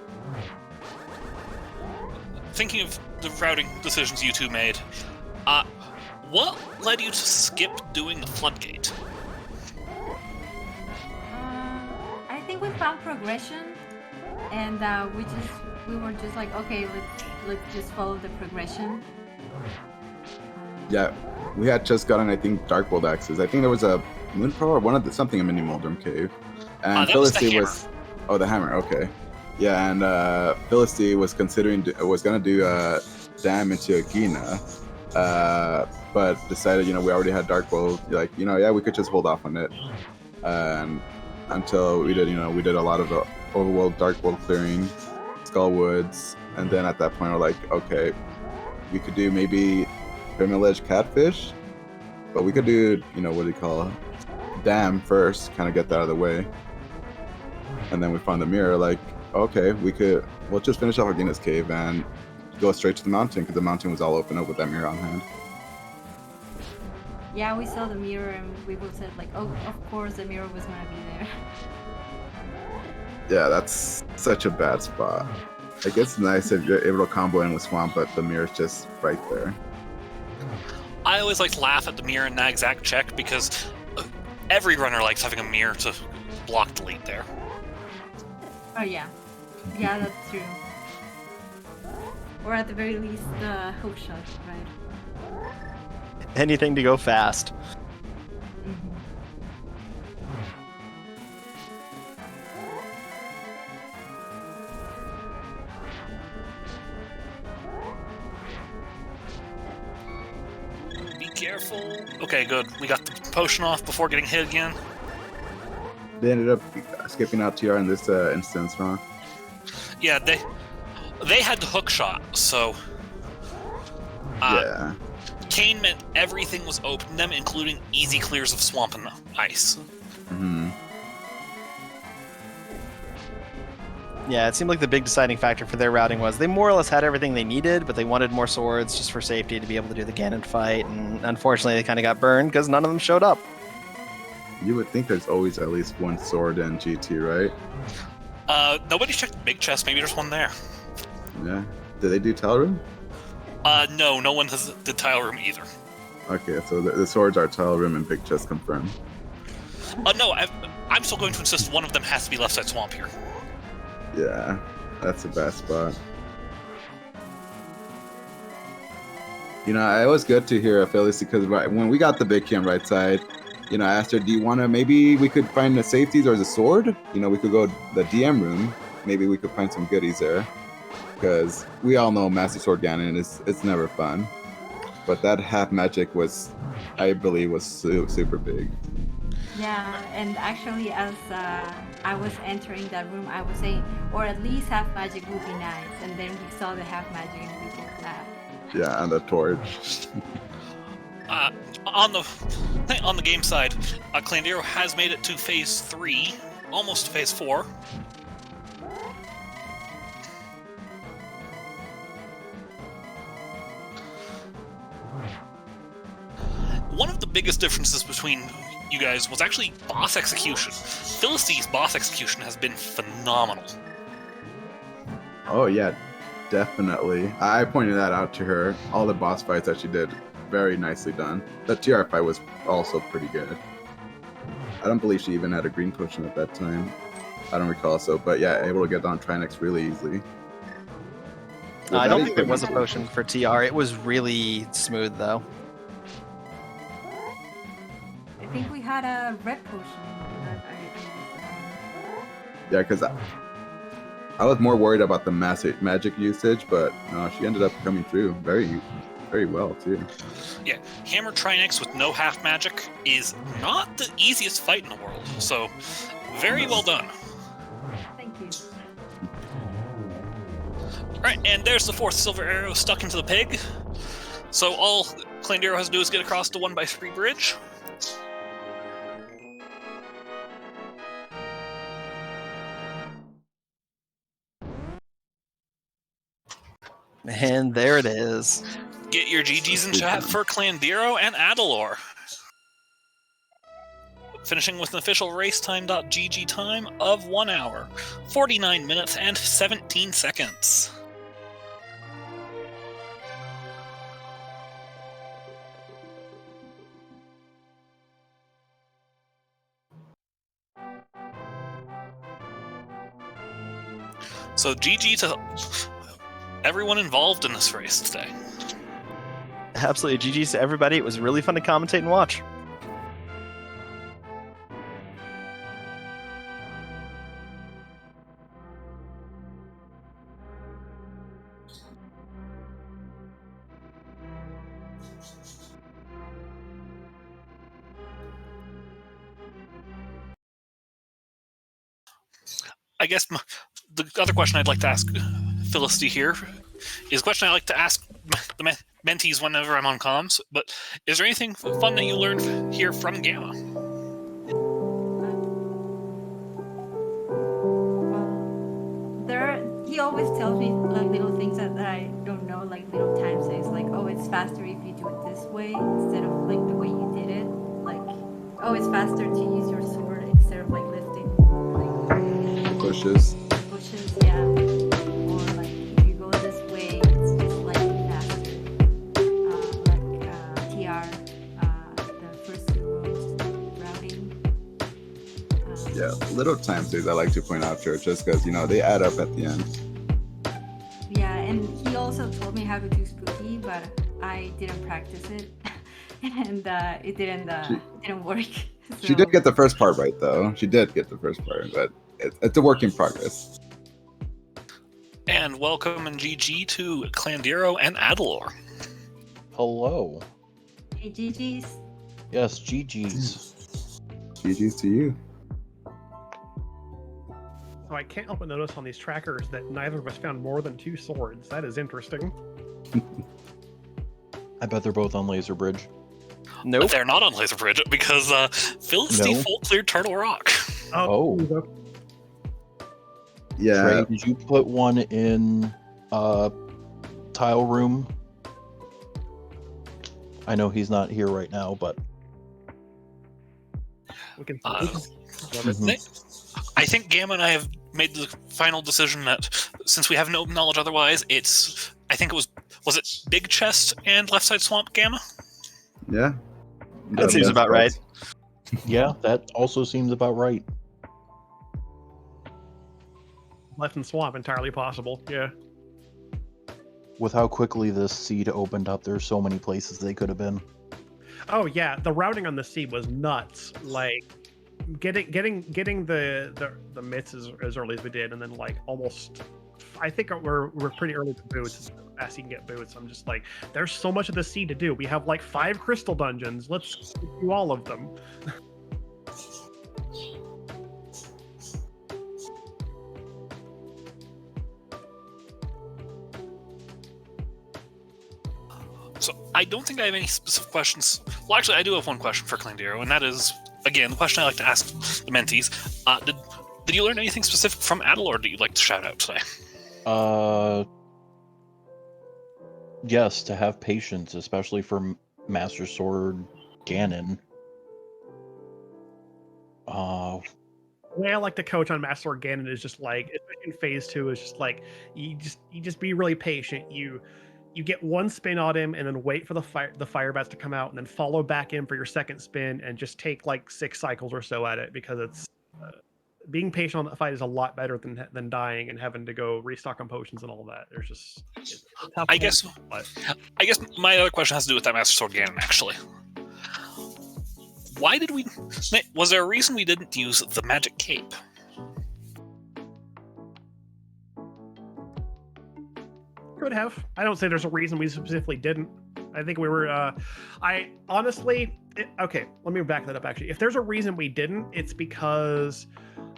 Thinking of the routing decisions you two made, what led you to skip doing the floodgate? I think we found progression, and we were just like, okay, let's just follow the progression. Yeah, we had just gotten, I think, Dark World access. I think there was a Moon Pro or something in Mini Moldrum Cave. And that was the Filistea hammer. Oh, the hammer, okay. Yeah, and Filistea was was gonna do Dam into Agina, but decided, we already had Dark World. Like, yeah, we could just hold off on it. And until we did, we did a lot of the Overworld, Dark World clearing, Skull Woods, and then at that point we're like, okay, we could do maybe Privilege Catfish, but we could do, what do you call it? Dam first, kind of get that out of the way. And then we found the mirror, like, okay, we'll just finish off Agina's cave and go straight to the mountain, because the mountain was all open up with that mirror on hand. Yeah, we saw the mirror and we both said like, oh, of course the mirror was gonna be there. Yeah, that's such a bad spot. Like, it's nice if you're able to combo in with Swamp, but the mirror's just right there. I always like to laugh at the mirror in that exact check because every runner likes having a mirror to block delete there. Oh yeah, that's true. Or at the very least, the hook shot, right? Anything to go fast. Be careful. Okay, good. We got the potion off before getting hit again. They ended up skipping out TR in this instance, huh? Yeah, they had the hook shot, so Yeah. Kane meant everything was open to them, including easy clears of swamp and ice. Mm-hmm. Yeah, it seemed like the big deciding factor for their routing was they more or less had everything they needed, but they wanted more swords just for safety to be able to do the Ganon fight, and unfortunately they kind of got burned because none of them showed up. You would think there's always at least one sword in GT, right? Nobody checked the big chest. Maybe there's one there. Yeah. Did they do Tile Room? No one has the tile room either. Okay, so the swords are Tile Room and big chest confirmed. No, I'm still going to insist one of them has to be left side swamp here. Yeah, that's the best spot. It was good to hear Phyllis because when we got the big key on right side, I asked her, do you want to, maybe we could find the safeties or the sword? We could go the DM room. Maybe we could find some goodies there. Because we all know Master Sword Ganon it's never fun. But that half magic was, I believe, was super big. Yeah, and actually as I was entering that room, I was saying, or at least half magic would be nice. And then we saw the half magic and we just laughed. Yeah, and the torch. On the game side, Klandiro has made it to phase 3, almost to phase 4. One of the biggest differences between you guys was actually boss execution. Philistea's boss execution has been phenomenal. Oh yeah, definitely. I pointed that out to her. All the boss fights that she did, very nicely done. The TR fight was also pretty good. I don't believe she even had a green potion at that time. I don't recall so, but yeah, able to get on Trinex really easily. I don't think there was a potion for TR. It was really smooth though. I think we had a red potion that Yeah, because I was more worried about the magic usage, but no, she ended up coming through very, very well too. Yeah, Hammer Trinex with no half magic is not the easiest fight in the world, so very well done. Thank you. Alright, and there's the 4th silver arrow stuck into the pig. So all Klandiro has to do is get across the 1x3 bridge. And there it is. Get your GGs in chat for Klandiro and Adilor. Finishing with an official racetime.gg time of 1 hour, 49 minutes, and 17 seconds. So GG to everyone involved in this race today. Absolutely. GG's to everybody. It was really fun to commentate and watch. I guess the other question I'd like to ask Filistea here is a question I like to ask the mentees whenever I'm on comms, but is there anything fun that you learned here from Gamma? He always tells me like little things that I don't know, like little time saves, like, oh, it's faster if you do it this way instead of like the way you did it. Like, oh, it's faster to use your sword instead of like lifting like Bushes. bushes, yeah. Or like if you go this way, it's slightly faster. TR, the first two rows routing. Yeah, little time saves I like to point out here, just because they add up at the end. Yeah, and he also told me how to do spooky, but I didn't practice it, and it didn't work. She So- did get the first part right, though. She did get the first part, but it's a work in progress. And welcome and GG to Klandiro and Adilor. Hello. Hey, GG's. Yes, GG's. GG's to you. So I can't help but notice on these trackers that neither of us found more than 2 swords. That is interesting. I bet they're both on Laser Bridge. Nope. They're not on Laser Bridge because Filistea No. full cleared Turtle Rock. Oh. Yeah. Trey, did you put one in tile room? I know he's not here right now, but We can. I think Gamma and I have made the final decision that since we have no knowledge otherwise, I think it was it Big Chest and Left Side Swamp Gamma? Yeah. That seems about right. yeah, that also seems about right. Left and swamp, entirely possible. Yeah. With how quickly this seed opened up, there's so many places they could have been. Oh yeah, the routing on the seed was nuts. Like getting the myths as early as we did, and then like almost. I think we're pretty early to boots. As you can get boots, I'm just like, there's so much of the seed to do. We have like 5 crystal dungeons. Let's do all of them. So I don't think I have any specific questions. Well, actually, I do have one question for Klandiro, and that is, again, the question I like to ask the mentees. Did you learn anything specific from Adilor that you'd like to shout out today? Yes, to have patience, especially for Master Sword Ganon. The way I like to coach on Master Sword Ganon is just like, especially in phase 2, is just like you just be really patient. You get one spin on him and then wait for the fire bats to come out and then follow back in for your second spin and just take like 6 cycles or so at it, because it's being patient on that fight is a lot better than dying and having to go restock on potions and all that. There's just it's tough. I guess my other question has to do with that Master Sword Ganon, actually. Why did we... Was there a reason we didn't use the magic cape? Could have. I don't say there's a reason we specifically didn't. I think we were. I honestly. Okay, let me back that up. Actually, if there's a reason we didn't, it's because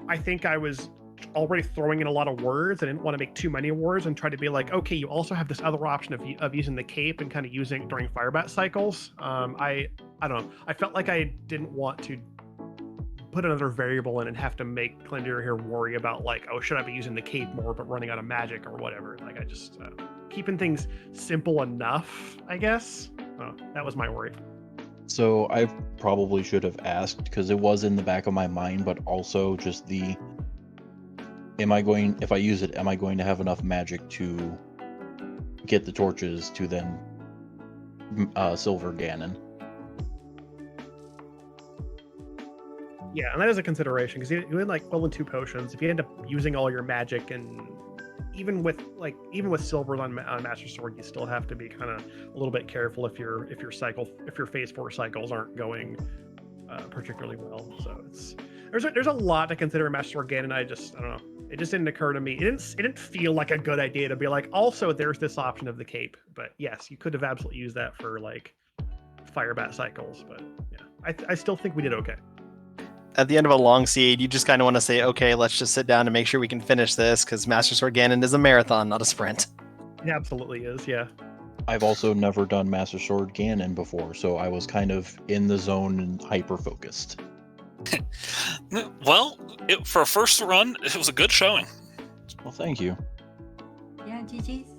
I think I was already throwing in a lot of words. I didn't want to make too many words and try to be like, okay, you also have this other option of using the cape and kind of using it during firebat cycles. I don't know. I felt like I didn't want to put another variable in and have to make Klandiro here worry about like, oh, should I be using the cape more but running out of magic or whatever. Like I just keeping things simple enough, I guess. Oh, that was my worry. So I probably should have asked, because it was in the back of my mind, but also just if I use it, am I going to have enough magic to get the torches to then silver Ganon? Yeah, and that is a consideration, because you had like level 2 potions. If you end up using all your magic, and even with silvers on Master Sword, you still have to be kind of a little bit careful if your phase 4 cycles aren't going particularly well. So there's a lot to consider in Master Sword Ganon. I don't know. It just didn't occur to me. It didn't feel like a good idea to be like, also there's this option of the cape. But yes, you could have absolutely used that for like fire bat cycles. But yeah, I still think we did okay. At the end of a long seed, you just kind of want to say, okay, let's just sit down and make sure we can finish this, because Master Sword Ganon is a marathon, not a sprint. It absolutely is, yeah. I've also never done Master Sword Ganon before, so I was kind of in the zone and hyper-focused. Well, for a first run, it was a good showing. Well, thank you. Yeah, GG's.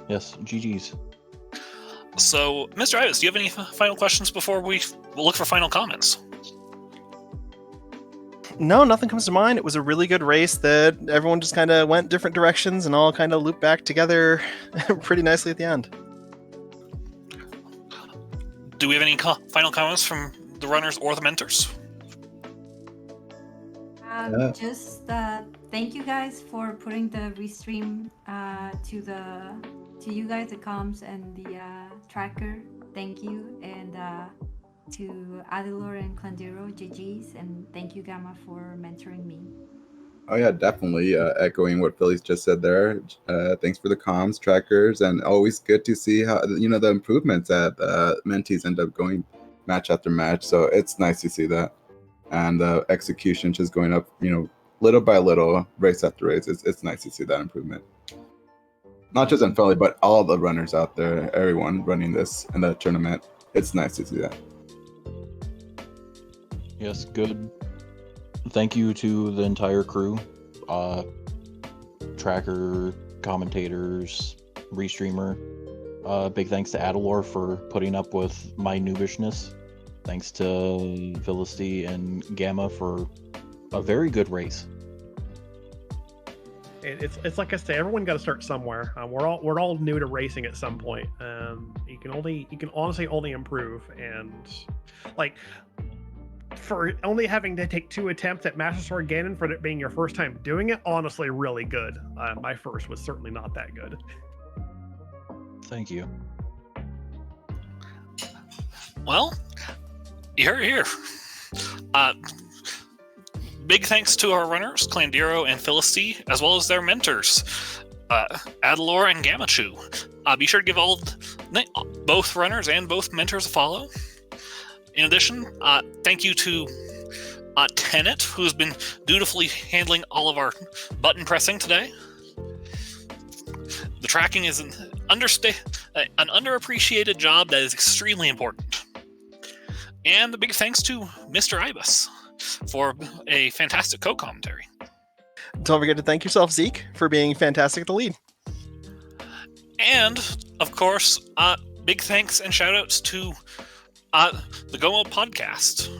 Yes, GG's. So, Mr. Ibis, do you have any final questions before we look for final comments? No, nothing comes to mind. It was a really good race that everyone just kind of went different directions and all kind of looped back together pretty nicely at the end. Do we have any final comments from the runners or the mentors? Just thank you guys for putting the restream to you guys, the comms and the tracker. Thank you, and to Adilor and Klandiro, GG's, and thank you, Gamma, for mentoring me. Oh yeah, definitely. Echoing what Philly's just said there. Thanks for the comms, trackers, and always good to see how the improvements that mentees end up going match after match. So it's nice to see that, and the execution just going up, little by little, race after race. It's nice to see that improvement. Not just in Philly, but all the runners out there, everyone running this in the tournament. It's nice to see that. Yes, good. Thank you to the entire crew, tracker, commentators, Restreamer. Big thanks to Adilor for putting up with my noobishness. Thanks to Filistea and Gamma for a very good race. It's like I say, everyone got to start somewhere. We're all new to racing at some point. You can honestly only improve, and like, for only having to take 2 attempts at Master Sword Ganon for it being your first time doing it, honestly, really good. My first was certainly not that good. Thank you. Well, here. Big thanks to our runners, Klandiro and Filistea, as well as their mentors, Adilor and Gammachu. Be sure to give both runners and both mentors a follow. In addition, thank you to Tenit, who's been dutifully handling all of our button pressing today. The tracking is an underappreciated job that is extremely important. And a big thanks to Mr. Ibis for a fantastic co-commentary. Don't forget to thank yourself, Zeke, for being fantastic at the lead. And, of course, big thanks and shout-outs to the Gomo podcast.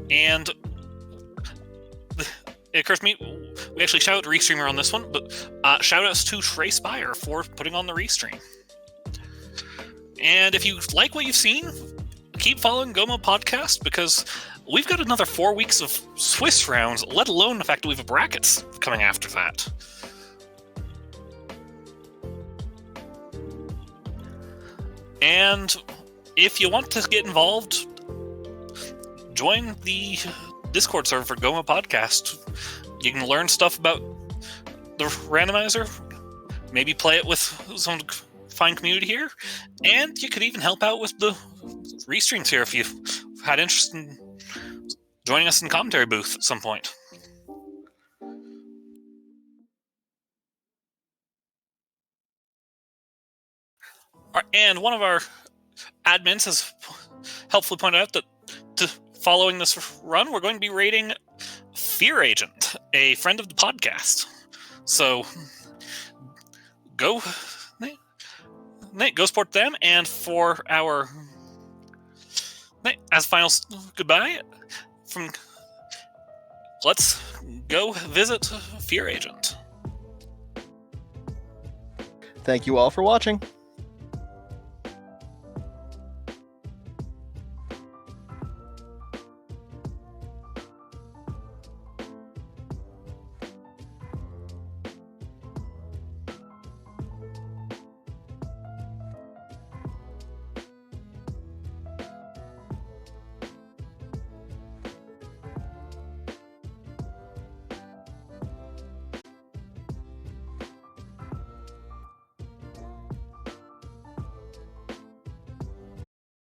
And it occurs to me, we actually shout out to Restreamer on this one, but shout-outs to TreySpyre for putting on the Restream. And if you like what you've seen, keep following Gomo podcast, because we've got another 4 weeks of Swiss rounds, let alone the fact that we have brackets coming after that. And if you want to get involved, join the Discord server for Goma Podcast. You can learn stuff about the randomizer, maybe play it with some fine community here, and you could even help out with the restreams here if you've had interest in joining us in the commentary booth at some point. And one of our admins has helpfully pointed out that following this run, we're going to be rating Fear Agent, a friend of the podcast. So go go support them, and for our as final goodbye, let's go visit Fear Agent. Thank you all for watching.